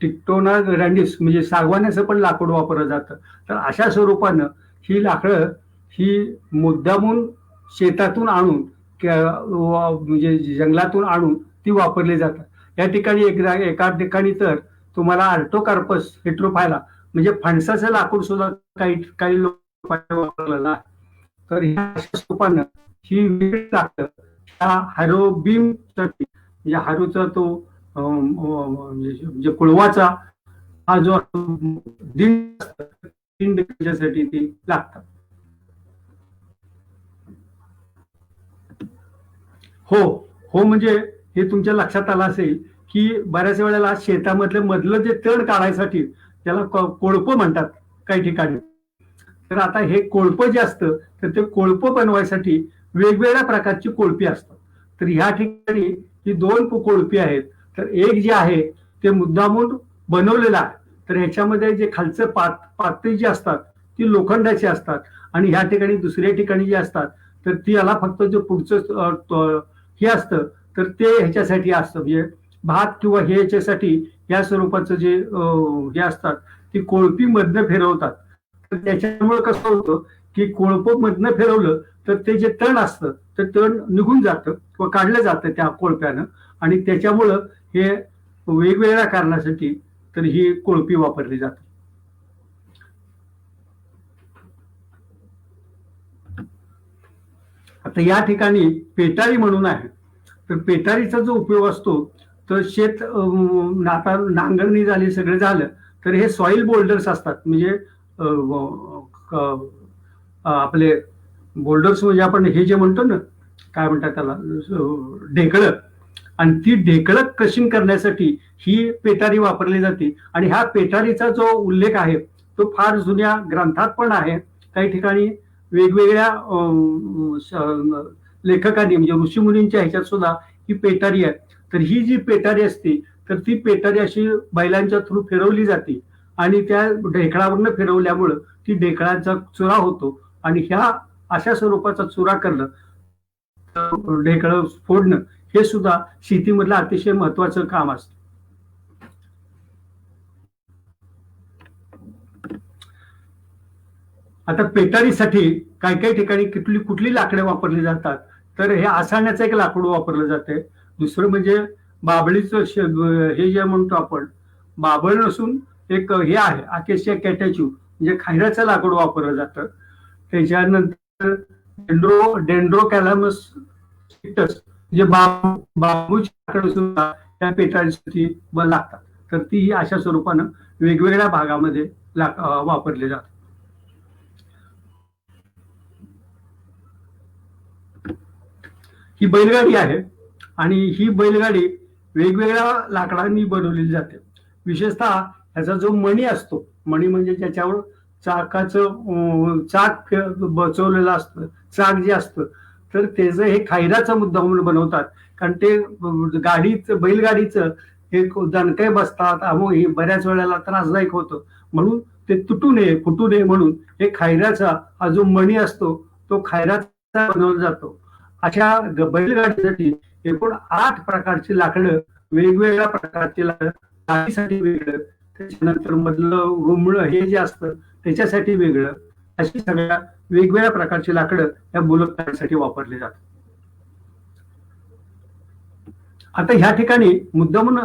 टिक्टोना ग्रँडिस म्हणजे सागवानाचं पण लाकूड वापरलं जातं. तर अशा स्वरूपानं ही लाकडं ही मुद्दामून शेतातून आणून म्हणजे जंगलातून आणून ती वापरली जातात. या ठिकाणी एका ठिकाणी तर तुम्हाला आर्टोकार्पस हेट्रोफायला म्हणजे फणसाचं लाकूड सुद्धा काही काही लोक वापरलेलं आहे. तर ह्या स्वरूपानं ही वेगळी लाकडं ह्या हॅरो बीम म्हणजे हारूचा तो म्हणजे कुळवाचा हा जो दिंड त्याच्यासाठी ती लागतात. हो हो, म्हणजे हे तुमच्या लक्षात आलं असेल की बऱ्याच वेळेला शेतामधलं मधलं जे तण काढायसाठी त्याला कोळप म्हणतात काही ठिकाणी. तर आता हे कोळपं जे असतं तर ते कोळपं बनवायसाठी वेगवेगळ्या प्रकारची कोळपी असतात. तर ह्या ठिकाणी ही दोन कोळपी आहेत. तर एक जे आहे ते मुद्दामून बनवलेलं आहे. तर ह्याच्यामध्ये जे खालचं पाती जी असतात ती लोखंडाची असतात आणि ह्या ठिकाणी दुसऱ्या ठिकाणी जी असतात तर ती याला फक्त जे पुढचं हे असतं तर ते ह्याच्यासाठी असतं म्हणजे भात किंवा हे ह्याच्यासाठी या स्वरूपाचं जे हे असतात ती कोळपी मधनं फिरवतात. तर त्याच्यामुळे कसं होतं की कोळपं मधनं फिरवलं तर ते जे तण असतं ते तण निघून जातं किंवा काढलं जातं त्या कोळप्यानं आणि त्याच्यामुळं हे वेगवेगळ्या कारणासाठी तर ही कोळपी वापरली जाते. आता या ठिकाणी पेटारी म्हणून आहे. तर पेटारीचा जो उपयोग असतो तर शेत आता नांगरणी झाली सगळं झालं तर हे सॉइल बोल्डर्स असतात म्हणजे आपले बोल्डर्स म्हणजे आपण हे जे म्हणतो ना काय म्हणतात त्याला ढेकळं आणि ती ढेकळं क्रशिंग करण्यासाठी ही पेटारी वापरली जाते आणि ह्या पेटारीचा जो उल्लेख आहे तो फार जुन्या ग्रंथात पण आहे. काही ठिकाणी वेगवेगळ्या लेखकांनी म्हणजे ऋषीमुनींच्या ह्याच्यात सुद्धा ही पेटारी आहे. तर ही जी पेटारी असते तर ती पेटारी अशी बैलांच्या थ्रू फिरवली जाते आणि त्या ढेकळावरनं फिरवल्यामुळं ती ढेकळाचा चुरा होतो आणि ह्या अशा स्वरूपाचा चुरा करणं ढेकळं फोडणं हे सुद्धा शेतीमधलं अतिशय महत्वाचं काम असतं. आता पेटारीसाठी काही काही ठिकाणी कुठली लाकडे वापरली जातात तर हे आसाण्याचं एक लाकूड वापरलं जाते. दुसरं म्हणजे बाबळीचं हे जे म्हणतो आपण बाबळ नसून एक हे आहे अकेशिया कॅटॅच्यू म्हणजे खैराचं लाकूड वापरलं जातं. त्याच्यानंतर डेंड्रो कॅलामस म्हणजे बांबूची लाकडं सुद्धा त्या पेटारीसाठी लागतात. तर ती अशा स्वरूपानं वेगवेगळ्या भागामध्ये वापरले जातात. ही बैलगाडी आहे आणि ही बैलगाडी वेगवेगळ्या लाकडांनी बनवलेली जाते. विशेषतः ह्याचा जो मणी असतो मणी म्हणजे ज्याच्यावर चाकाचं चाक बसवलेलं असतं चाक जे असतं तर त्याचं हे खैराचा मुद्दा म्हणून बनवतात. कारण ते गाडीचं बैलगाडीचं हे दणके बसतात अमो हे बऱ्याच वेळेला त्रासदायक होतं म्हणून ते तुटू नये फुटू नये म्हणून हे खैराचा हा जो मणी असतो तो खैराचा बनवला जातो. अशा बैलगाडीसाठी एकूण 8 प्रकारची लाकडं वेगवेगळ्या प्रकारची लाकडं गाडीसाठी वेगळं त्याच्यानंतर मधलं रुमळ हे जे असतं त्याच्यासाठी वेगळं अशी सगळ्या वेगवेगळ्या प्रकारची लाकडं या बुलक तयारीसाठी वापरली जातात. आता ह्या ठिकाणी मुद्दामून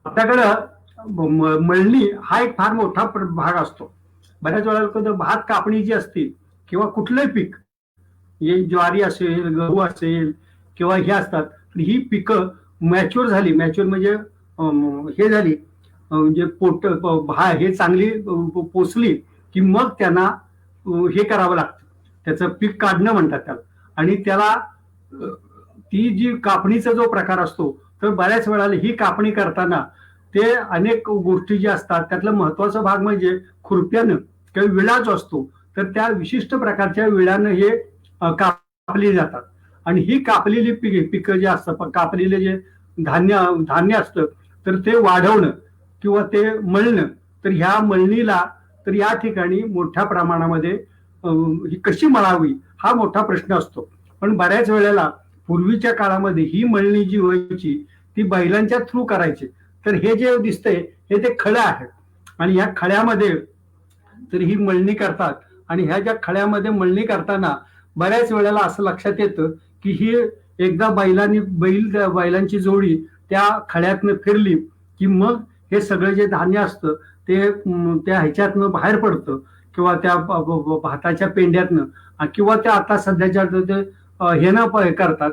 आपल्याकडं मळणी हा एक फार मोठा भाग असतो. बऱ्याच वेळेला भात कापणी जी असते किंवा कुठलंही पीक, हे ज्वारी असेल, गहू असेल किंवा हे असतात, तर ही पिकं मॅच्युअर झाली, मॅच्युअर म्हणजे हे झाली, म्हणजे हे चांगली पोचली की मग त्यांना हे करावं लागतं, त्याचं पीक काढणं म्हणतात त्याला. आणि त्याला ती जी कापणीचा जो प्रकार असतो, तर बऱ्याच वेळेला ही कापणी करताना ते अनेक गोष्टी ज्या असतात त्यातला महत्वाचा भाग म्हणजे खुरप्यानं किंवा विळा जो असतो, तर त्या विशिष्ट प्रकारच्या विळानं हे कापली जातात. आणि ही कापलेली पिकं जे असतात, कापलेले जे धान्य धान्य असतं, तर ते वाढवणं किंवा ते मळणं, तर ह्या मळणीला तर या ठिकाणी मोठ्या प्रमाणामध्ये ही कशी मळावी हा मोठा प्रश्न असतो. पण बऱ्याच वेळेला पूर्वीच्या काळामध्ये ही मळणी जी व्हायची ती बैलांच्या थ्रू करायची. तर हे जे दिसतंय हे ते खळं आहे, आणि ह्या खळ्यामध्ये तर ही मळणी करतात. आणि ह्या ज्या खळ्यामध्ये मळणी करताना बऱ्याच वेळेला असं लक्षात येतं की ही एकदा बैलांची जोडी त्या खळ्यातनं फिरली की मग हे सगळं जे धान्य असतं ते त्या ह्याच्यातनं बाहेर पडतं, किंवा त्या भाताच्या पेंड्यातनं, किंवा त्या आता सध्याच्या ते हे करतात.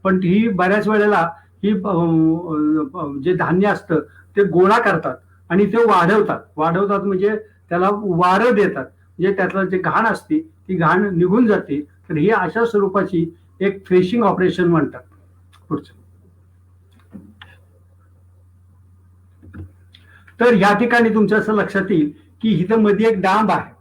पण ही बऱ्याच वेळेला ही जे धान्य असतं ते गोळा करतात आणि ते वाढवतात म्हणजे त्याला वारं देतात, म्हणजे त्यातलं जे घाण असते ती घाण निघून जाते. तर ही अशा स्वरूपाची एक थ्रेशिंग ऑपरेशन म्हणतात. पुढचं, तर या ठिकाणी तुमच्या असं लक्षात येईल की इथं मध्ये एक डांब आहे,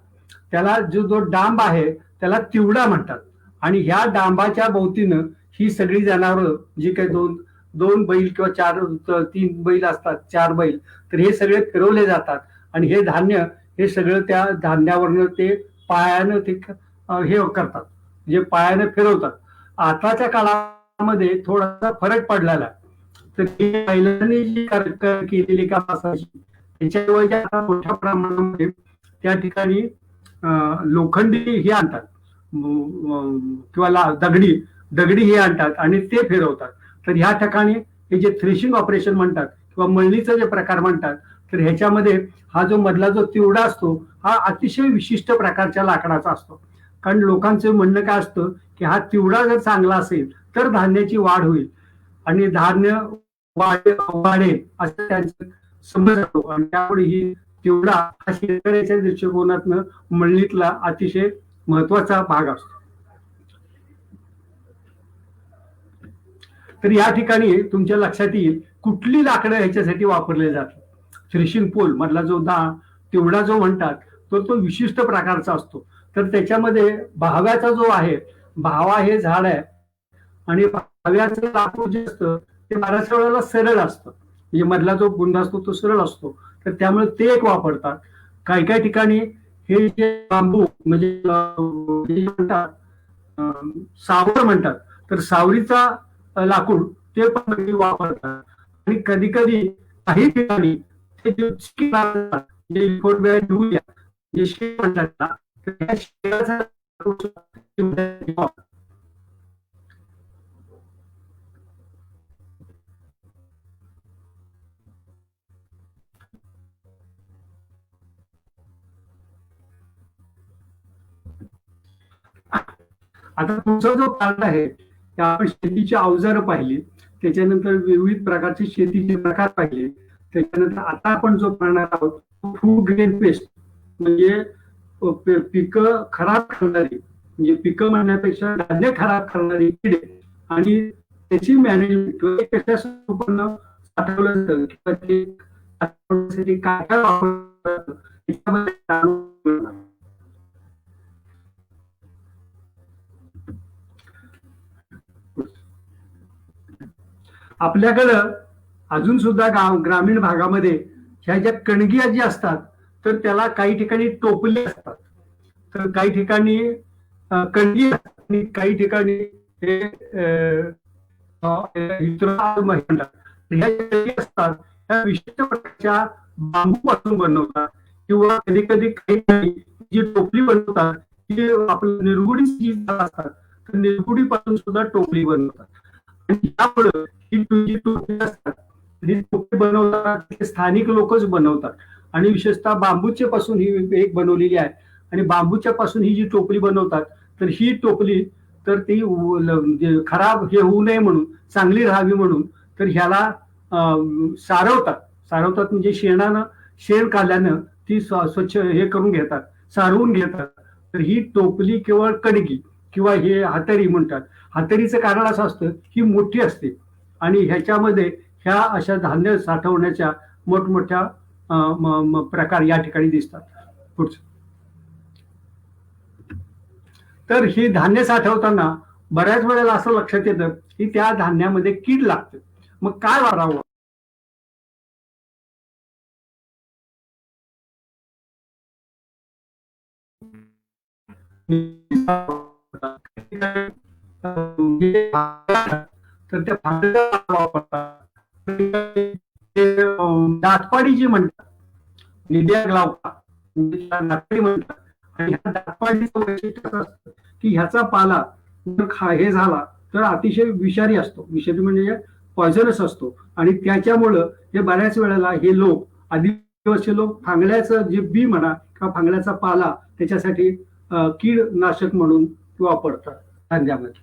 त्याला जो डांब आहे त्याला तिवडा म्हणतात. आणि ह्या डांबाच्या भोवतीनं ही सगळी जनावरं जी काही दोन दोन बैल किंवा तीन बैल असतात, चार बैल, तर हे सगळे फिरवले जातात. आणि हे धान्य हे सगळं त्या धान्यावरनं ते पायानं ते हे करतात, म्हणजे पायानं फिरवतात. आताच्या काळामध्ये थोडासा फरक पडलेला आहे. तर बैलांनी जी केलेली काम असायची त्याच्याऐवजी आता मोठ्या प्रमाणामध्ये त्या ठिकाणी लोखंडी हे आणतात, किंवा दगडी हे आणतात आणि ते फिरवतात. तर ह्या ठिकाणी हे जे थ्रेशिंग ऑपरेशन म्हणतात किंवा मळणीचा जे प्रकार म्हणतात, तर ह्याच्यामध्ये हा जो मधला जो तिवडा असतो हा अतिशय विशिष्ट प्रकारच्या लाकडाचा असतो. कारण लोकांचं म्हणणं काय असतं की हा तिवडा जर चांगला असेल तर धान्याची वाढ होईल आणि धान्य वाढेल असं त्यांचं समज असतो. आणि त्यामुळे ही तिवडा हा शेतकऱ्याच्या दृष्टिकोनातनं मळणीतला अतिशय महत्वाचा भाग असतो. तर या ठिकाणी तुमच्या लक्षात येईल कुठली लाकडं ह्याच्यासाठी वापरले जातात. थ्रेशिंग पोल मधला जो तिवडा जो म्हणतात तो विशिष्ट प्रकारचा असतो. तर त्याच्यामध्ये भाव्याचा जो आहे, भावा हे झाड आहे आणि भाव्याचं लाकूड जे असतं ते बऱ्याच वेळेला सरळ असतं, म्हणजे मधला जो बुंदा असतो तो सरळ असतो. तर त्यामुळे ते एक वापरतात. काही काही ठिकाणी हे जे बांबू म्हणजे म्हणतात सावर म्हणतात, तर सावरीचा लाकूड ते पण वापरतात. आणि कधी कधी काही ठिकाणी ते जे म्हणतात आता तुमचा जो पार्ट आहे त्या आपण शेतीची अवजारं पाहिली, त्याच्यानंतर विविध प्रकारचे शेतीचे प्रकार पाहिले, त्याच्यानंतर आता आपण जो पाहणार आहोत फूड ग्रेन पेस्ट, म्हणजे पिकं खराब करणारी, म्हणजे पिकं म्हणण्यापेक्षा धान्य खराब करणारी किडे आणि त्याची मॅनेजमेंट कशा स्वरूपानं साठवलं जातं किंवा ते काय काय वापर आपल्याकडं अजून सुद्धा ग्रामीण भागामध्ये ह्या ज्या कणगिया जी असतात तर त्याला काही ठिकाणी टोपले असतात, तर काही ठिकाणी कणगी आणि काही ठिकाणी हे म्हणतात. ह्या असतात त्या विशिष्ट प्रकारच्या बांबूपासून बनवतात, किंवा कधी कधी काही जी टोपली बनवतात ती आपल्या निरगुडी जी असतात तर निरगुडीपासून सुद्धा टोपली बनवतात. आणि त्यामुळे ही जी टोपली असतात ही टोपली बनवतात ते स्थानिक लोकच बनवतात आणि विशेषतः बांबूच्या पासून ही एक बनवलेली आहे आणि बांबूच्या पासून ही जी टोपली बनवतात तर ही टोपली तर ती खराब हे होऊ नये म्हणून चांगली राहावी म्हणून तर ह्याला सारवतात सारवतात म्हणजे शेण काढल्यानं ती स्वच्छ हे करून घेतात सारवून घेतात. तर ही टोपली केवळ कणगी किंवा हे हातरी म्हणतात. हातरीचं कारण असं असतं ही मोठी असते आणि ह्याच्यामध्ये ह्या अशा धान्य साठवण्याच्या मोठमोठ्या प्रकार या ठिकाणी दिसतात. पुढचं तर ही धान्य साठवताना बऱ्याच वेळेला असं लक्षात येतं की त्या धान्यामध्ये कीड लागते. मग काय वाढावं? तर त्या फांद्याचा वापरतात. दातपाडी जी म्हणतात निद्या ग्लावका दातपाडी म्हणतात आणि ह्या दातपाडीचं वैशिष्ट्य असं असतं की ह्याचा पाला जर हे झाला तर अतिशय विषारी असतो. विषारी म्हणजे पॉयझनस असतो आणि त्याच्यामुळं हे बऱ्याच वेळेला हे लोक आदिवासी लोक फांगड्याचं जे बी म्हणा किंवा फांगड्याचा पाला त्याच्यासाठी कीडनाशक म्हणून वापरतात धान्यामध्ये.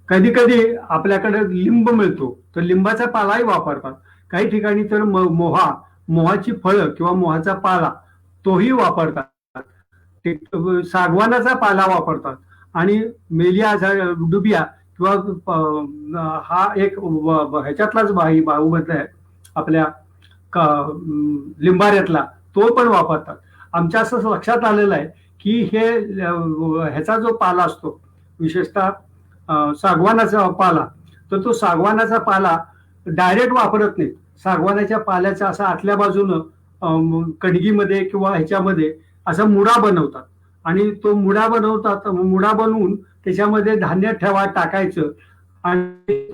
कधी कधी आपल्याकडे लिंब मिळतो तर लिंबाचा पालाही वापरतात. काही ठिकाणी तर मोहाची फळं किंवा मोहाचा पाला तोही वापरतात. सागवानाचा पाला वापरतात आणि मेलिया डुबिया किंवा हा एक ह्याच्यातलाच बाहू आहे आपल्या लिंबाऱ्यातला तो पण वापरतात. आमच्या असं लक्षात आलेलं आहे की हे ह्याचा जो पाला असतो विशेषतः सागवानाचा पाला तर तो सागवानाचा पाला डायरेक्ट वापरत नाही. सागवानाच्या पाल्याचा असा आतल्या बाजूनं कणगीमध्ये किंवा ह्याच्यामध्ये असा मुडा बनवतात आणि तो मुडा बनवतात. मुडा बनवून त्याच्यामध्ये धान्य टाकायचं आणि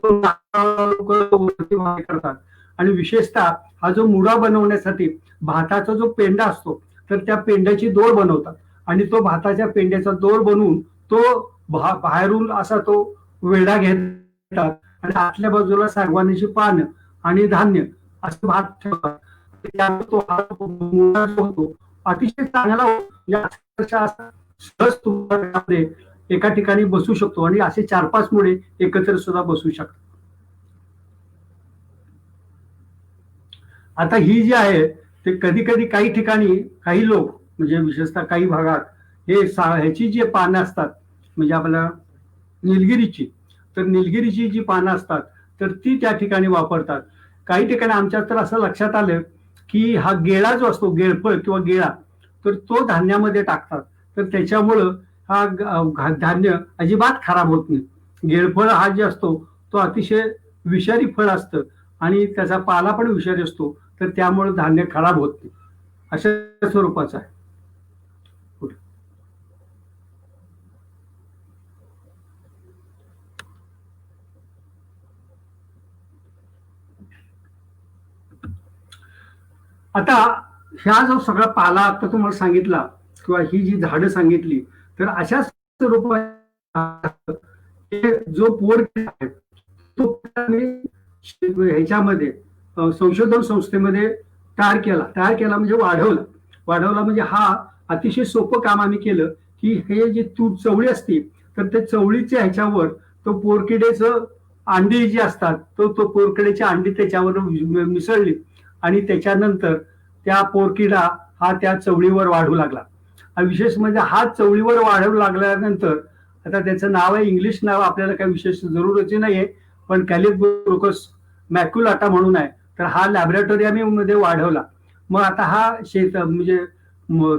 करतात आणि विशेषतः हा जो मुडा बनवण्यासाठी भाताचा जो पेंडा असतो तर त्या पेंड्याची दोर बनवतात आणि तो भाताच्या पेंड्याचा दोर बनवून तो बाहेरून असा तो वेढा घेतात आणि आतल्या बाजूला सागवानीची पानं आणि धान्य असं भात ठेवतात. तो होतो अतिशय चांगला सहज एका ठिकाणी बसू शकतो आणि असे 4-5 मुळे एकत्र सुद्धा बसू शकतात. आता ही जी आहे ते कधी कधी काही ठिकाणी काही लोक म्हणजे विशेषतः काही भागात हे ह्याची जी पानं असतात म्हणजे आपल्या निलगिरीची तर निलगिरीची जी पानं असतात तर ती त्या ठिकाणी वापरतात. काही ठिकाणी आमच्या तर असं लक्षात आलं की हा गेळा जो असतो गेळफळ किंवा गेळा तर तो धान्यामध्ये टाकतात तर त्याच्यामुळं हा धान्य अजिबात खराब होत नाही. गेळफळ हा जे असतो तो अतिशय विषारी फळ असतं आणि त्याचा पाला पण विषारी असतो तर त्यामुळे धान्य खराब होत नाही अशा स्वरूपाचं आहे. आता ह्या जो सगळा पाला आता तुम्हाला सांगितला किंवा ही जी झाडं सांगितली तर अशा स्वरूपात जो पोरकिडा आहे तो ह्याच्यामध्ये संशोधन संस्थेमध्ये तयार केला म्हणजे वाढवला म्हणजे हा अतिशय सोपं काम आम्ही केलं की हे जे चवळी असते तर त्या चवळीच्या ह्याच्यावर तो पोरकिडेचं अंडी जी असतात तो पोरकिडेची अंडी त्याच्यावर मिसळली आणि त्याच्यानंतर त्या पोरकिडा हा त्या चवळीवर वाढू लागला. आणि विशेष म्हणजे हा चवळीवर वाढू लागल्यानंतर आता त्याचं नाव आहे इंग्लिश नाव आपल्याला काही विशेष जरुरची नाहीये पण कॅलिब्रोकस मॅक्युलाटा म्हणून आहे. तर हा लॅबोरेटोरी मध्ये वाढवला. मग आता हा म्हणजे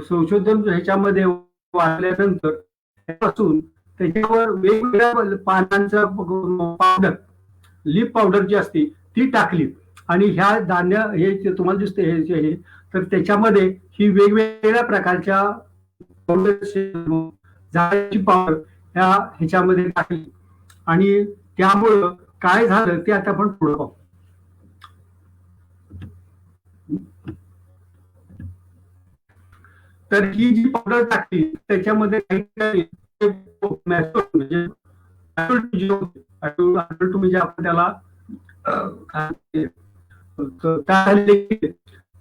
संशोधन ह्याच्यामध्ये वाढल्यानंतर त्यापासून त्याच्यावर वेगवेगळ्या पानांचा पावडर लीफ पावडर जी असते ती टाकली आणि ह्या धान्य हे तुम्हाला दिसते हे तर त्याच्यामध्ये ही वेगवेगळ्या प्रकारच्या झाडाची पावडर ह्याच्यामध्ये टाकली आणि त्यामुळं काय झालं ते आता आपण पुढे पाहू. तर ही जी पावडर टाकली त्याच्यामध्ये काही अडल्ट म्हणजे आपण त्याला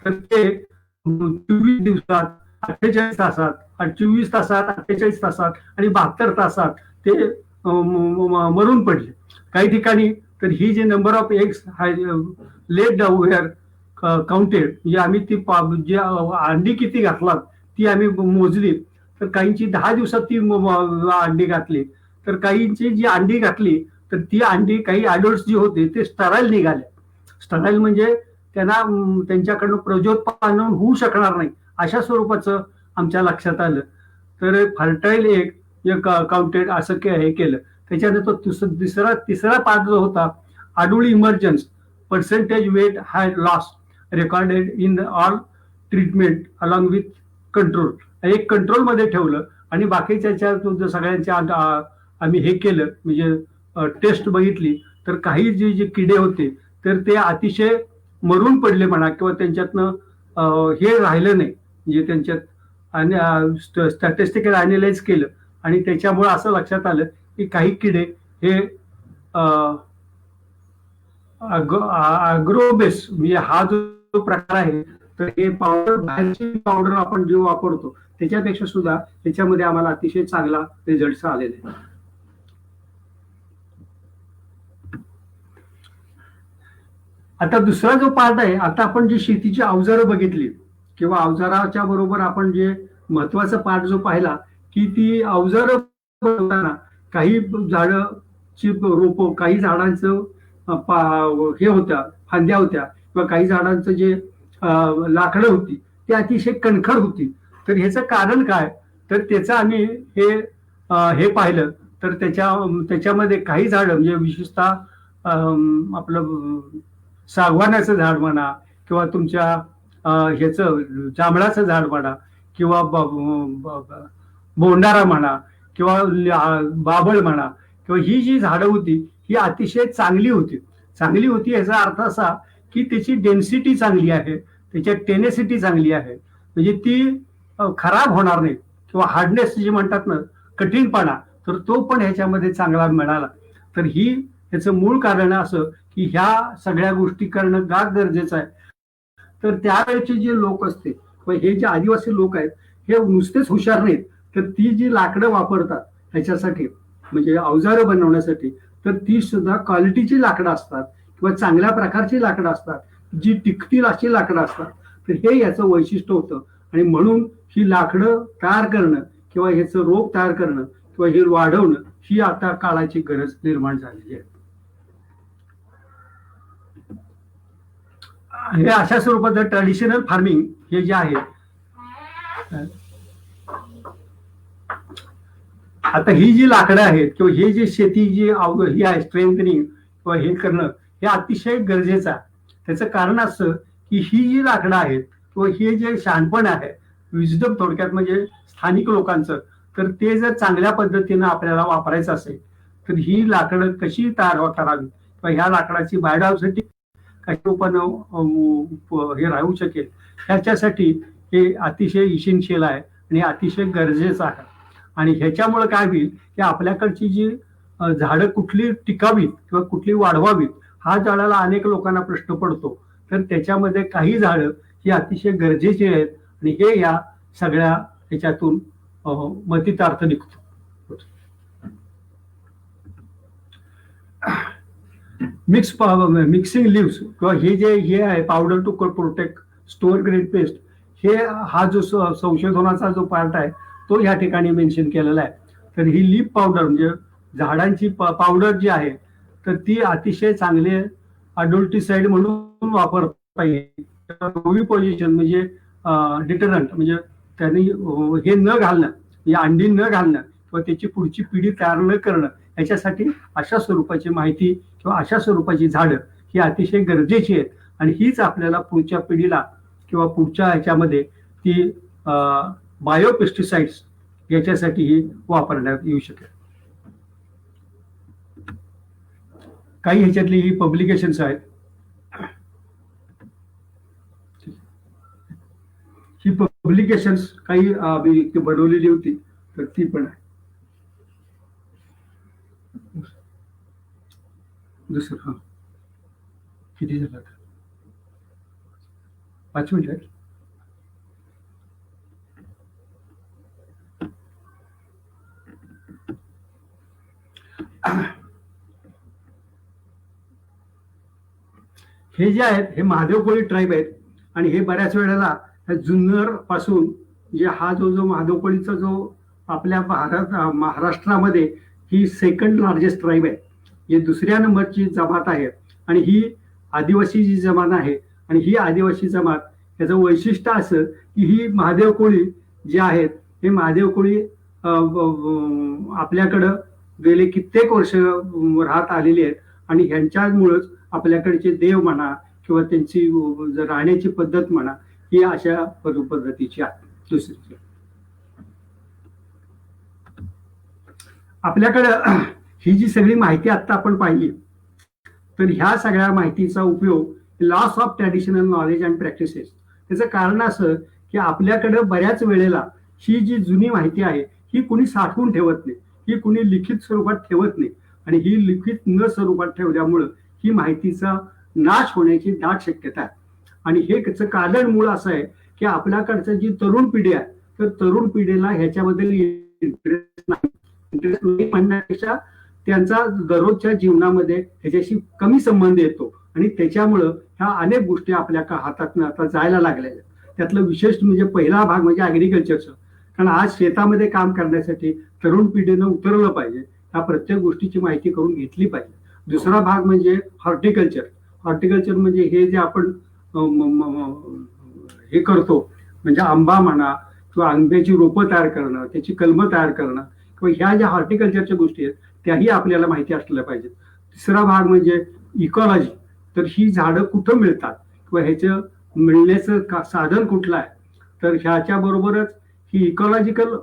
तर ते 24 दिवसात, 48 तासात, 24 तासात, 48 तासात आणि 72 तासात ते मरून पडले. काही ठिकाणी तर ही जी number of eggs laid were counted, म्हणजे आम्ही ती जी अंडी किती घातलात ती आम्ही मोजली, तर काहींची 10 दिवसात ती अंडी घातली, तर काहींची जी अंडी घातली तर ती अंडी काही अडल्ट जे होते ते स्टराईल निघाले. स्टराईल म्हणजे त्यांना त्यांच्याकडून प्रजोत्पादन होऊ शकणार नाही अशा स्वरूपाचं आमच्या लक्षात आलं. तर फर्टाईल एक काउंटेड असं हे केलं. त्याच्यानंतर तिसरा पार्ट जो होता adult emergence percentage weight had loss recorded in all treatment along with control. एक कंट्रोल मध्ये ठेवलं आणि बाकीच्या सगळ्यांच्या आम्ही हे केलं, म्हणजे टेस्ट बघितली, तर काही जे किडे होते तर ते अतिशय मरून पडले म्हणा, किंवा त्यांच्यातनं हे राहिलं नाही, म्हणजे त्यांच्यात आणि स्टॅटिस्टिकल अॅनालाइज केलं आणि त्याच्यामुळे असं लक्षात आलं की काही किडे हे अग्रोबेस म्हणजे हा जो प्रकार आहे, तर हे पावडर, बाहेरची पावडर आपण जे वापरतो त्याच्यापेक्षा सुद्धा त्याच्यामध्ये आम्हाला अतिशय चांगला रिझल्ट आलेला आहे. आता दुसरा जो पार्ट आहे, आता आपण जी शेतीची अवजारं बघितली किंवा अवजाराच्या बरोबर आपण जे महत्वाचा पार्ट जो पाहिला की ती अवजारं बनवताना काही झाडाची रोप, काही झाडांचं हे होत्या, फांद्या होत्या, किंवा काही झाडांचं जे लाकडं होती ती अतिशय कणखर होती. तर ह्याचं कारण काय, तर त्याचं आम्ही हे पाहिलं, तर त्याच्यामध्ये काही झाडं म्हणजे विशेषतः आपलं सागवानाचं झाड म्हणा, किंवा तुमच्या ह्याचं जांभळाचं झाड म्हणा, किंवा बोंडारा म्हणा, किंवा बाबळ म्हणा, किंवा ही जी झाडं होती ही अतिशय चांगली होती. चांगली होती याचा अर्थ असा की त्याची डेन्सिटी चांगली आहे, त्याच्यात टेनेसिटी चांगली आहे, म्हणजे ती खराब होणार नाही, किंवा हार्डनेस जे म्हणतात ना, कठीणपणा, तर तो पण ह्याच्यामध्ये चांगला मिळाला. तर ही ह्याचं मूळ कारण असं की ह्या सगळ्या गोष्टी करणं का गरजेचं आहे. तर त्यावेळेचे जे लोक असते, हे जे आदिवासी लोक आहेत, हे नुसतेच हुशार नाहीत, तर ती जी लाकडं वापरतात ह्याच्यासाठी, म्हणजे अवजारं बनवण्यासाठी, तर ती सुद्धा क्वालिटीची लाकडं असतात किंवा चांगल्या प्रकारची लाकडं असतात, जी टिकतील अशी लाकडं असतात. तर हे याचं वैशिष्ट्य होतं, आणि म्हणून ही लाकडं तयार करणं किंवा ह्याचं रोप तयार करणं किंवा हे वाढवणं ही आता काळाची गरज निर्माण झालेली आहे. हे अशा स्वरूपाचं ट्रॅडिशनल फार्मिंग हे जे आहे, आता ही जी लाकडं आहेत किंवा हे जे शेती जी ही आहे स्ट्रेंथनिंग किंवा हे करणं हे अतिशय गरजेचं आहे. त्याचं कारण असं की ही जी लाकडं आहेत किंवा हे जे शहाणपण आहे, विजडम थोडक्यात म्हणजे स्थानिक लोकांचं, तर ते जर चांगल्या पद्धतीनं आपल्याला वापरायचं असेल तर ही लाकडं कशी तयार करावी किंवा ह्या लाकडाची बायोडायव्हर्सिटी कशा रूपानं हे राहू शकेल, ह्याच्यासाठी हे अतिशय इसेन्शियल आहे आणि अतिशय गरजेचं आहे. आणि ह्याच्यामुळे काय होईल की आपल्याकडची जी झाडं कुठली टिकावीत किंवा कुठली वाढवावीत हा झाडाला अनेक लोकांना प्रश्न पडतो. तर त्याच्यामध्ये काही झाडं ही अतिशय गरजेची आहेत आणि हे या सगळ्या ह्याच्यातून मतितार्थ निघतो. मिक्सिंग लिव्स किंवा हे आहे powder to protect store grade paste, हे हा जो संशोधनाचा जो पार्ट आहे तो या ठिकाणी मेन्शन केलेला आहे. तर ही लीफ पावडर म्हणजे झाडांची पावडर जी आहे, तर ती अतिशय चांगले अडोल्टिसाइड म्हणून वापरता येईल. पोझिशन म्हणजे डिटरंट, म्हणजे त्यांनी हे न घालणं, या अंडी न घालणं किंवा त्याची पुढची पिढी तयार न करणं, याच्यासाठी अशा स्वरूपाची माहिती किंवा अशा स्वरूपाची झाडं ही अतिशय गरजेची आहेत. आणि हीच आपल्याला पुढच्या पिढीला किंवा पुढच्या ह्याच्यामध्ये ती बायोपेस्टिसाइड्स याच्यासाठीही वापरण्यात येऊ शकेल. काही ह्याच्यातली ही पब्लिकेशन्स आहेत. ही पब्लिकेशन्स काही बनवलेली होती, तर ती पण आहे. दुसरं हा किती झालं? 5 मिनिट. हे जे आहेत हे महादेव कोळी ट्राईब आहेत आणि हे बऱ्याच वेळेला जुन्नर पासून जे हा जो महादेव कोळीचा जो आपल्या महाराष्ट्रामध्ये ही सेकंड लार्जेस्ट ट्राईब आहे. ही दुसऱ्या नंबरची जमात आहे आणि ही आदिवासी जी जमात आहे आणि ही आदिवासी जमात याचं वैशिष्ट्य असं की ही महादेव कोळी जे आहेत हे महादेव कोळी आपल्याकडं गेले कित्येक वर्ष राहत आलेली आहेत आणि ह्यांच्यामुळंच आपल्याकडचे देव म्हणा किंवा त्यांची राहण्याची पद्धत म्हणा ही अशा पद्धतीची आहे. दुसरी आपल्याकडं ही जी सगळी माहिती आता आपण पाहिली तर ह्या सगळ्या माहितीचा उपयोग loss of traditional knowledge and practices त्याचं कारण असं की आपल्याकडं बऱ्याच वेळेला ही जी जुनी माहिती आहे ही कुणी साठवून ठेवत नाही, ही कुणी लिखित स्वरूपात ठेवत नाही आणि ही लिखित न स्वरूपात ठेवल्यामुळं ही माहितीचा नाश होण्याची दाट शक्यता आहे. आणि हे त्याचं कारण मूळ असं आहे की आपल्याकडचं जी तरुण पिढी आहे तर तरुण पिढीला ह्याच्याबद्दल इंटरेस्ट नाही म्हणण्यापेक्षा त्यांचा दररोजच्या जीवनामध्ये ह्याच्याशी कमी संबंध येतो आणि त्याच्यामुळं ह्या अनेक गोष्टी आपल्या हातातनं आता जायला लागल्या. त्यातलं विशेष म्हणजे पहिला भाग म्हणजे ऍग्रिकल्चरचं, कारण आज शेतामध्ये काम करण्यासाठी तरुण पिढीनं उतरलं पाहिजे, ह्या प्रत्येक गोष्टीची माहिती करून घेतली पाहिजे. दुसरा भाग म्हणजे हॉर्टिकल्चर. हॉर्टिकल्चर म्हणजे हे जे आपण हे करतो म्हणजे आंबा म्हणा किंवा आंब्याची रोपं तयार करणं, त्याची कलमं तयार करणं किंवा ह्या ज्या हॉर्टिकल्चरच्या गोष्टी आहेत त्याही आपल्याला माहिती असल्या पाहिजेत. तिसरा भाग म्हणजे इकॉलॉजी, तर ही झाडं कुठं मिळतात किंवा ह्याचं मिळण्याचं साधन कुठलं आहे, तर ह्याच्या बरोबरच ही इकॉलॉजिकल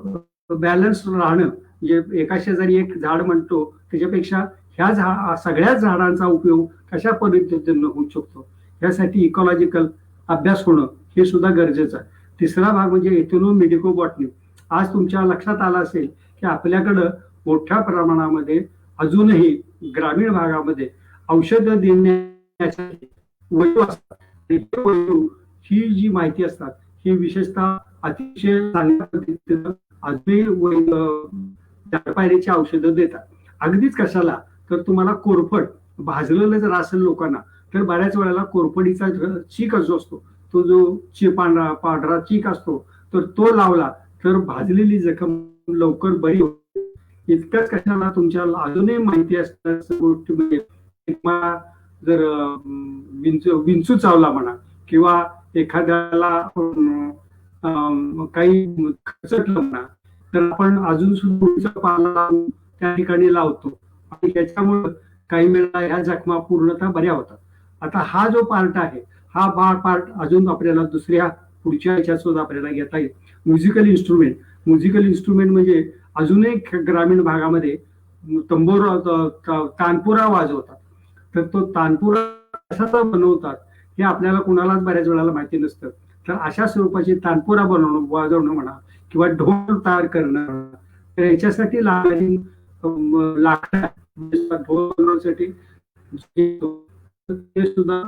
बॅलन्स राहणं म्हणजे एका शेजारी एक झाड म्हणतो त्याच्यापेक्षा ह्या सगळ्याच झाडांचा उपयोग कशा पद्धतीने होऊ शकतो यासाठी इकॉलॉजिकल अभ्यास होणं हे सुद्धा गरजेचं आहे. तिसरा भाग म्हणजे एथनो मेडिको बॉटनी. आज तुमच्या लक्षात आलं असेल की आपल्याकडं मोठ्या प्रमाणामध्ये अजूनही ग्रामीण भागामध्ये औषधं देण्यासाठी वैद्य असतात. ही जी माहिती असतात ही विशेषतः अतिशय चांगल्या पद्धतीनं अजूनही पायरीची औषधं देतात. अगदीच कशाला तर तुम्हाला कोरफड भाजलेलं जर असेल लोकांना तर बऱ्याच वेळेला कोरफडीचा चीक जो असतो तो जो पांढरा चीक असतो तर तो लावला तर भाजलेली जखम लवकर बरी होते. इतकंच कशाला तुमच्या अजूनही माहिती असतात गोष्टी म्हणजे जर विंचू चावला म्हणा किंवा एखाद्याला काही खचटलं म्हणा तर आपण अजून सुद्धा पाला त्या ठिकाणी लावतो आणि त्याच्यामुळे काही वेळा ह्या जखमा पूर्णतः बऱ्या होतात. आता हा जो पार्ट आहे हा पार्ट अजून आपल्याला दुसऱ्या पुढच्या ह्याच्यात सुद्धा आपल्याला घेता येईल. Musical instrument. म्युझिकल इन्स्ट्रुमेंट म्हणजे अजूनही ग्रामीण भागामध्ये तानपुरा वाजवतात. तर तो तानपुरा कशाचा बनवतात हे आपल्याला कुणालाच बऱ्याच वेळेला माहिती नसतं. तर अशा स्वरूपाची तानपुरा वाजवणं म्हणा किंवा ढोल तयार करणं तर याच्यासाठी लागणारी लाकडं ढोल बनवण्यासाठी ते सुद्धा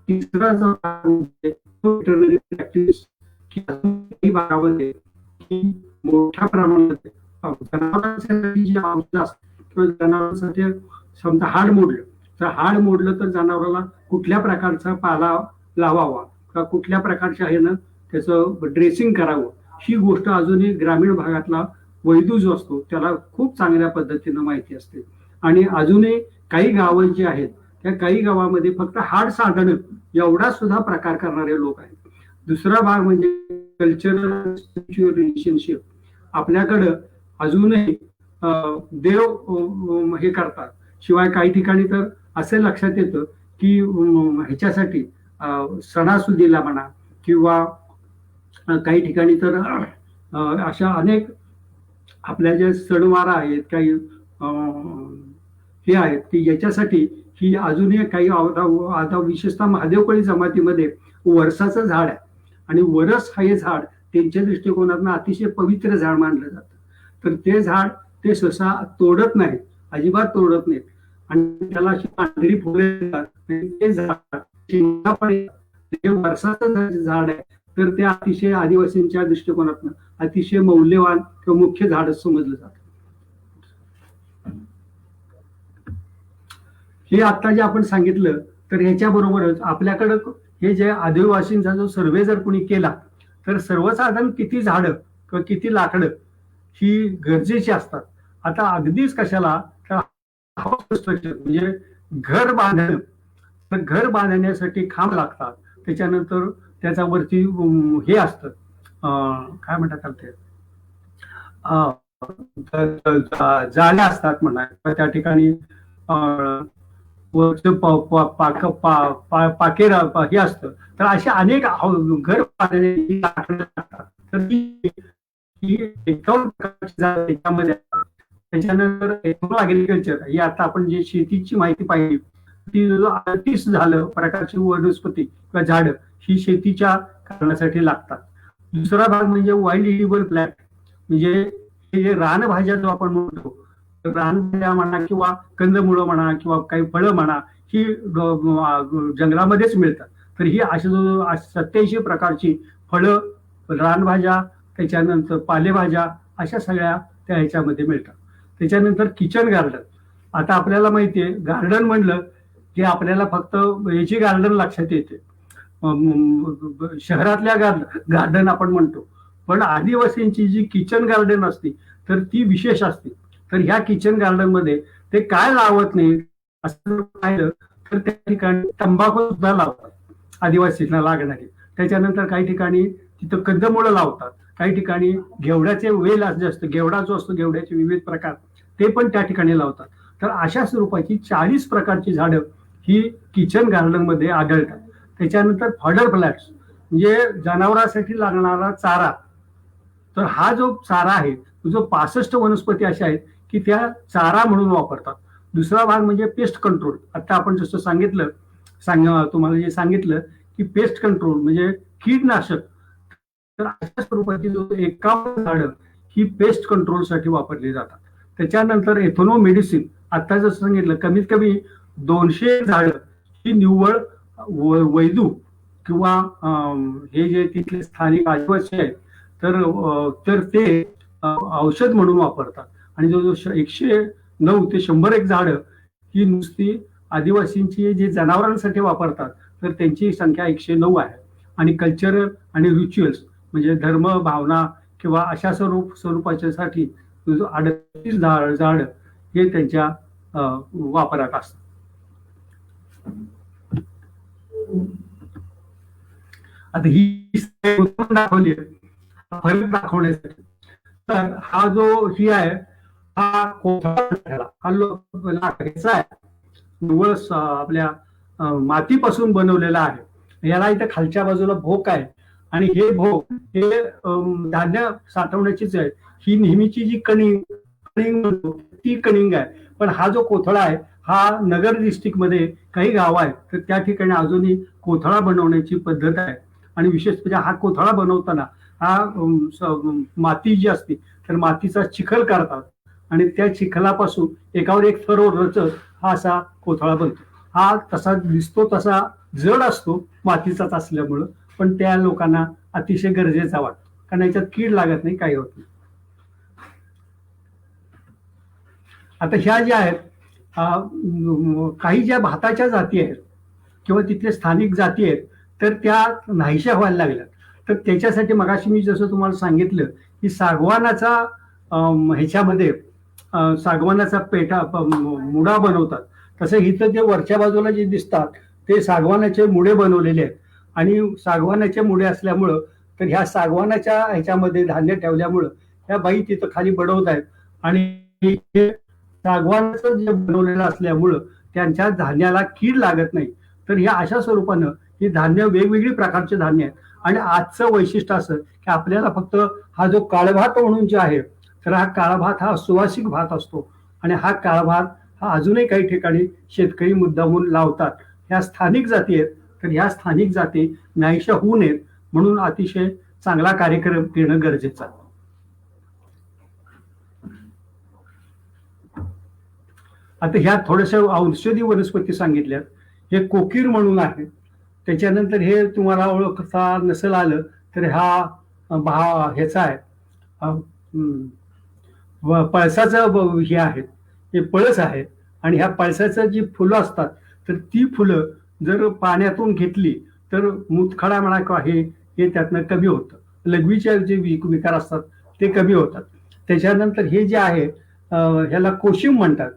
तिसरा जो प्रॅक्टिस भागामध्ये मोठ्या प्रमाणात जनावरांसाठी जे औषध असतात किंवा जनावरांसाठी समजा हाड मोडलं तर जनावराला कुठल्या प्रकारचा पाला लावावा किंवा कुठल्या प्रकारच्या ह्यानं त्याचं ड्रेसिंग करावं ही गोष्ट अजूनही ग्रामीण भागातला वैद्य जो असतो त्याला खूप चांगल्या पद्धतीनं माहिती असते. आणि अजूनही काही गावं जी आहेत त्या काही गावामध्ये फक्त हाड साधणं एवढा सुद्धा प्रकार करणारे लोक आहेत. दुसरा भाग म्हणजे कल्चरल रिलेशनशिप. आपल्याकडं अजूनही देव हे करतात. शिवाय काही ठिकाणी तर असे लक्षात येतं की ह्याच्यासाठी सणासुदीला म्हणा किंवा काही ठिकाणी तर अशा अनेक आपल्या ज्या सणवार आहेत काही हे आहेत की याच्यासाठी ही अजूनही काही आता विशेषतः महादेवकोळी जमातीमध्ये वरसाचं झाड आहे आणि वरस हे झाड त्यांच्या दृष्टिकोनातून अतिशय पवित्र झाड मानलं जातं. तर ते झाड ते सहसा तोडत नाही अजिबात तोडत नाहीत आणि त्याला अशी पांढरी फुले येतात. ते झाड शेंगा पण येतात. ते वर्षाचं झाड आहे, तर ते अतिशय आदिवासींच्या दृष्टिकोनातून अतिशय मौल्यवान किंवा मुख्य झाड समजलं जातं. हे आता जे आपण सांगितलं, तर ह्याच्याबरोबरच आपल्याकडं हे जे आदिवासींचा जो सर्वे जर कोणी केला, तर सर्वसाधारण किती झाडं किंवा किती लाकडं ही गरजेची असतात. आता अगदीच कशाला, तर हाऊस कन्स्ट्रक्शन म्हणजे घर बांधणं, तर घर बांधण्यासाठी खांब लागतात. त्याच्यानंतर त्याच्यावरती हे असतं, काय म्हणतात ते, जाळ्या असतात म्हणा, त्या ठिकाणी पाकेर हे असतं. तर असे अनेक घर बांधण्याची लाकडं लागतात. तर त्याच्यामध्ये त्याच्यानंतर ऍग्रिकल्चर ही आता आपण जे शेतीची माहिती पाहिली ती 38 झालं प्रकारची वनस्पती किंवा झाडं ही शेतीच्या कारणासाठी लागतात. दुसरा भाग म्हणजे वाईल्ड इडिबल प्लॅन्ट, म्हणजे हे जे रानभाज्या जो आपण म्हणतो, रानभाज्या म्हणा किंवा कंदमुळं म्हणा किंवा काही फळं म्हणा, ही जंगलामध्येच मिळतात. तर ही अशी 87 प्रकारची फळं, रानभाज्या, त्याच्यानंतर पालेभाज्या अशा सगळ्या त्या ह्याच्यामध्ये मिळतात. त्याच्यानंतर किचन गार्डन. आता आपल्याला माहितीये गार्डन म्हणलं की आपल्याला फक्त याची गार्डन लक्षात येते, शहरातल्या गार्डन आपण म्हणतो, पण आदिवासींची जी किचन गार्डन असते तर ती विशेष असते. तर ह्या किचन गार्डन मध्ये ते काय लावत नाही असं पाहिलं तर त्या ठिकाणी तंबाखू सुद्धा लावतात आदिवासींना लागणारी. त्याच्यानंतर काही ठिकाणी तिथं कंदमुळं लावतात, काही ठिकाणी घेवड्याचे वेल जास्त, घेवडा जो असतो घेवड्याचे विविध प्रकार ते पण त्या ठिकाणी लावतात. तर अशा स्वरूपाची 40 प्रकारची झाडं ही किचन गार्डन मध्ये आढळतात. त्याच्यानंतर फॉडर प्लॅंट्स म्हणजे जनावरांसाठी लागणारा चारा. तर हा जो चारा आहे जो 65 वनस्पती अशा आहेत की त्या चारा म्हणून वापरतात. दुसरा भाग म्हणजे पेस्ट कंट्रोल. आता आपण जसं सांगितलं, तुम्हाला जे सांगितलं की पेस्ट कंट्रोल म्हणजे कीटनाशक. तर अशा स्वरूपाची जो 51 झाडं ही पेस्ट कंट्रोलसाठी वापरली जातात. त्याच्यानंतर एथोनो मेडिसिन, आता जसं सांगितलं कमीत कमी 200 झाडं ही निव्वळ वैदू किंवा हे जे तिथले स्थानिक आदिवासी आहेत तर ते औषध म्हणून वापरतात. आणि जो 109 ते 101 झाडं ही नुसती आदिवासींची जे जनावरांसाठी वापरतात तर त्यांची संख्या 109 आहे. आणि कल्चरल आणि रिच्युअल्स म्हणजे धर्म भावना किंवा अशा स्वरूपाच्या साठी 38 झाड हे त्यांच्या वापरात असतात. आता ही दाखवली फरक दाखवण्यासाठी. तर हा जो ही आहे हा कोथळा, हा लाकडाचा आहे, निव्वळ आपल्या मातीपासून बनवलेला आहे. याला इथे खालच्या बाजूला भोक आहे आणि हे भोक हे धान्य साठवण्याचीच आहे. ही नेहमीची जी कणिंग ती कणिंग आहे. पण हा जो कोथळा आहे हा नगर डिस्ट्रिक्ट मध्ये काही गाव आहेत तर त्या ठिकाणी अजूनही कोथळा बनवण्याची पद्धत आहे. आणि विशेष म्हणजे हा कोथळा बनवताना हा माती जी असते तर मातीचा चिखल करतात आणि त्या चिखलापासून एकावर एक थर रचत हा असा कोथळा बनतो. हा तसा दिसतो तसा जड असतो मातीचाच असल्यामुळं, पण त्या लोकांना अतिशय गरजेचा वाटतो कारण याच्यात कीड लागत नाही, काही होत नाही. आता ह्या ज्या आहेत काही ज्या भाताच्या जाती आहेत किंवा तिथले स्थानिक जाती आहेत तर त्या नाहीशा व्हायला लागल्या. तर त्याच्यासाठी मगाशी मी जसं तुम्हाला सांगितलं की सागवानाचा ह्याच्यामध्ये सागवानाचा पेटा मुडा बनवतात, तसं इथं ते वरच्या बाजूला जे दिसतात ते सागवानाचे मुडे बनवलेले आहेत. आणि सागवानाचे मुडे असल्यामुळं तर ह्या सागवानाच्या ह्याच्यामध्ये धान्य ठेवल्यामुळं ह्या बाई तिथं खाली बडवत आहेत आणि सागवानाचं जे बनवलेलं असल्यामुळं त्यांच्या धान्याला कीड लागत नाही. तर ह्या अशा स्वरूपानं ही धान्य वेगवेगळी प्रकारचे धान्य आहेत. आणि आजचं वैशिष्ट्य असं की आपल्याला फक्त हा जो काळभात म्हणून जे आहे तर हा काळभात हा सुवासिक भात असतो आणि हा काळभात हा अजूनही काही ठिकाणी शेतकरी मुद्दामून लावतात. ह्या स्थानिक जाती आहेत तर ह्या स्थानिक जाती नाहीशा होऊ नयेत म्हणून अतिशय चांगला कार्यक्रम घेणं गरजेचं आहे. आता ह्या थोड्याशा औषधी वनस्पती सांगितल्यात. हे कोकीर म्हणून आहे. त्याच्यानंतर हे तुम्हाला ओळखता नसेल आलं तर हा ह्याचा आहे, पळसाचं हे आहे, हे पळस आहे. आणि ह्या पळसाचं जी फुलं असतात तर ती फुलं जर पाण्यातून घेतली तर मुतखडा म्हणा किंवा हे त्यातनं कमी होतं. लघवीचे जे विकार असतात ते कमी होतात. त्याच्यानंतर हे जे आहे ह्याला कोशिंब म्हणतात.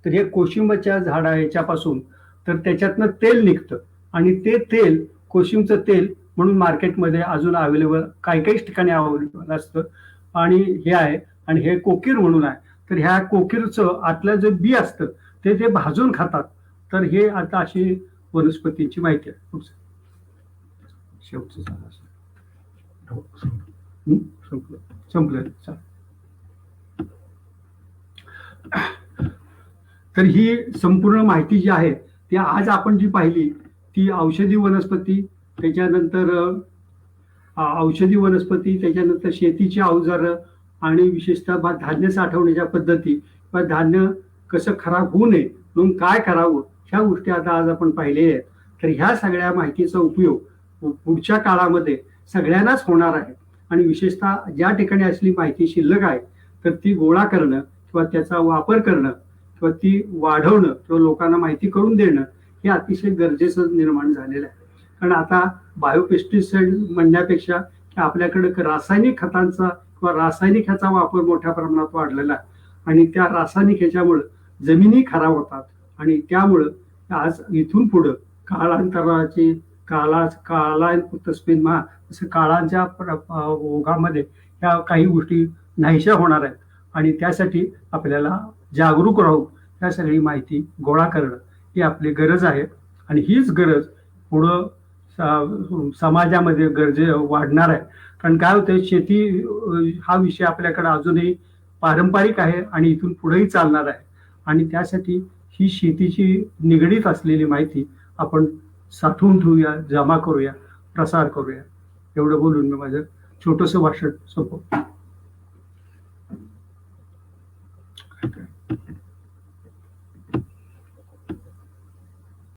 तर हे कोशिंबाच्या झाडा ह्याच्यापासून तर त्याच्यातनं तेल निघतं आणि ते तेल कोशिंबचं तेल म्हणून मार्केटमध्ये अजून अवेलेबल काही ठिकाणी अवेलेबल असतं. आणि हे आहे, आणि हे कोकीर म्हणून आहे. तर ह्या कोकीरचं आतलं जे बी असतं ते भाजून खातात. तर हे आता अशी वनस्पतींची माहिती आहे. शेवटचं संपलं. तर ही संपूर्ण माहिती जी आहे ती आज आपण जी पाहिली ती औषधी वनस्पती, त्याच्यानंतर शेतीची अवजारं आणि विशेषतः धान्य साठवण्याच्या पद्धती किंवा धान्य कसं खराब होऊ नये म्हणून काय करावं ह्या गोष्टी आता आज आपण पाहिलेल्या आहेत. तर ह्या सगळ्या माहितीचा उपयोग पुढच्या काळामध्ये सगळ्यांनाच होणार आहे. आणि विशेषतः ज्या ठिकाणी असली माहिती शिल्लक आहे तर ती गोळा करणं किंवा त्याचा वापर करणं किंवा ती वाढवणं किंवा लोकांना माहिती करून देणं हे अतिशय गरजेचं निर्माण झालेलं आहे. कारण आता बायोपेस्टिसाइड म्हणण्यापेक्षा आपल्याकडे रासायनिक खतांचा किंवा रासायनिक ह्याचा वापर मोठ्या प्रमाणात वाढलेला आहे. आणि त्या रासायनिक ह्याच्यामुळं जमिनी खराब होतात. आणि त्यामुळं आज इथून पुढं काळांतराची तस्मिन असं काळांच्या ओघामध्ये ह्या काही गोष्टी नाहीशा होणार आहेत. आणि त्यासाठी आपल्याला जागरूक राहू, त्या सगळी माहिती गोळा करणं ही आपली गरज आहे. आणि हीच गरज पुढं समाजामध्ये गरजे वाढणार आहे. कारण काय होतं, शेती हा विषय आपल्याकडे अजूनही पारंपरिक आहे आणि इथून पुढेही चालणार आहे. आणि त्यासाठी ही शेतीची निगडीत असलेली माहिती आपण साठवून ठेवूया, जमा करूया, प्रसार करूया. एवढं बोलून मी माझं छोटंसं भाषण संपवतो.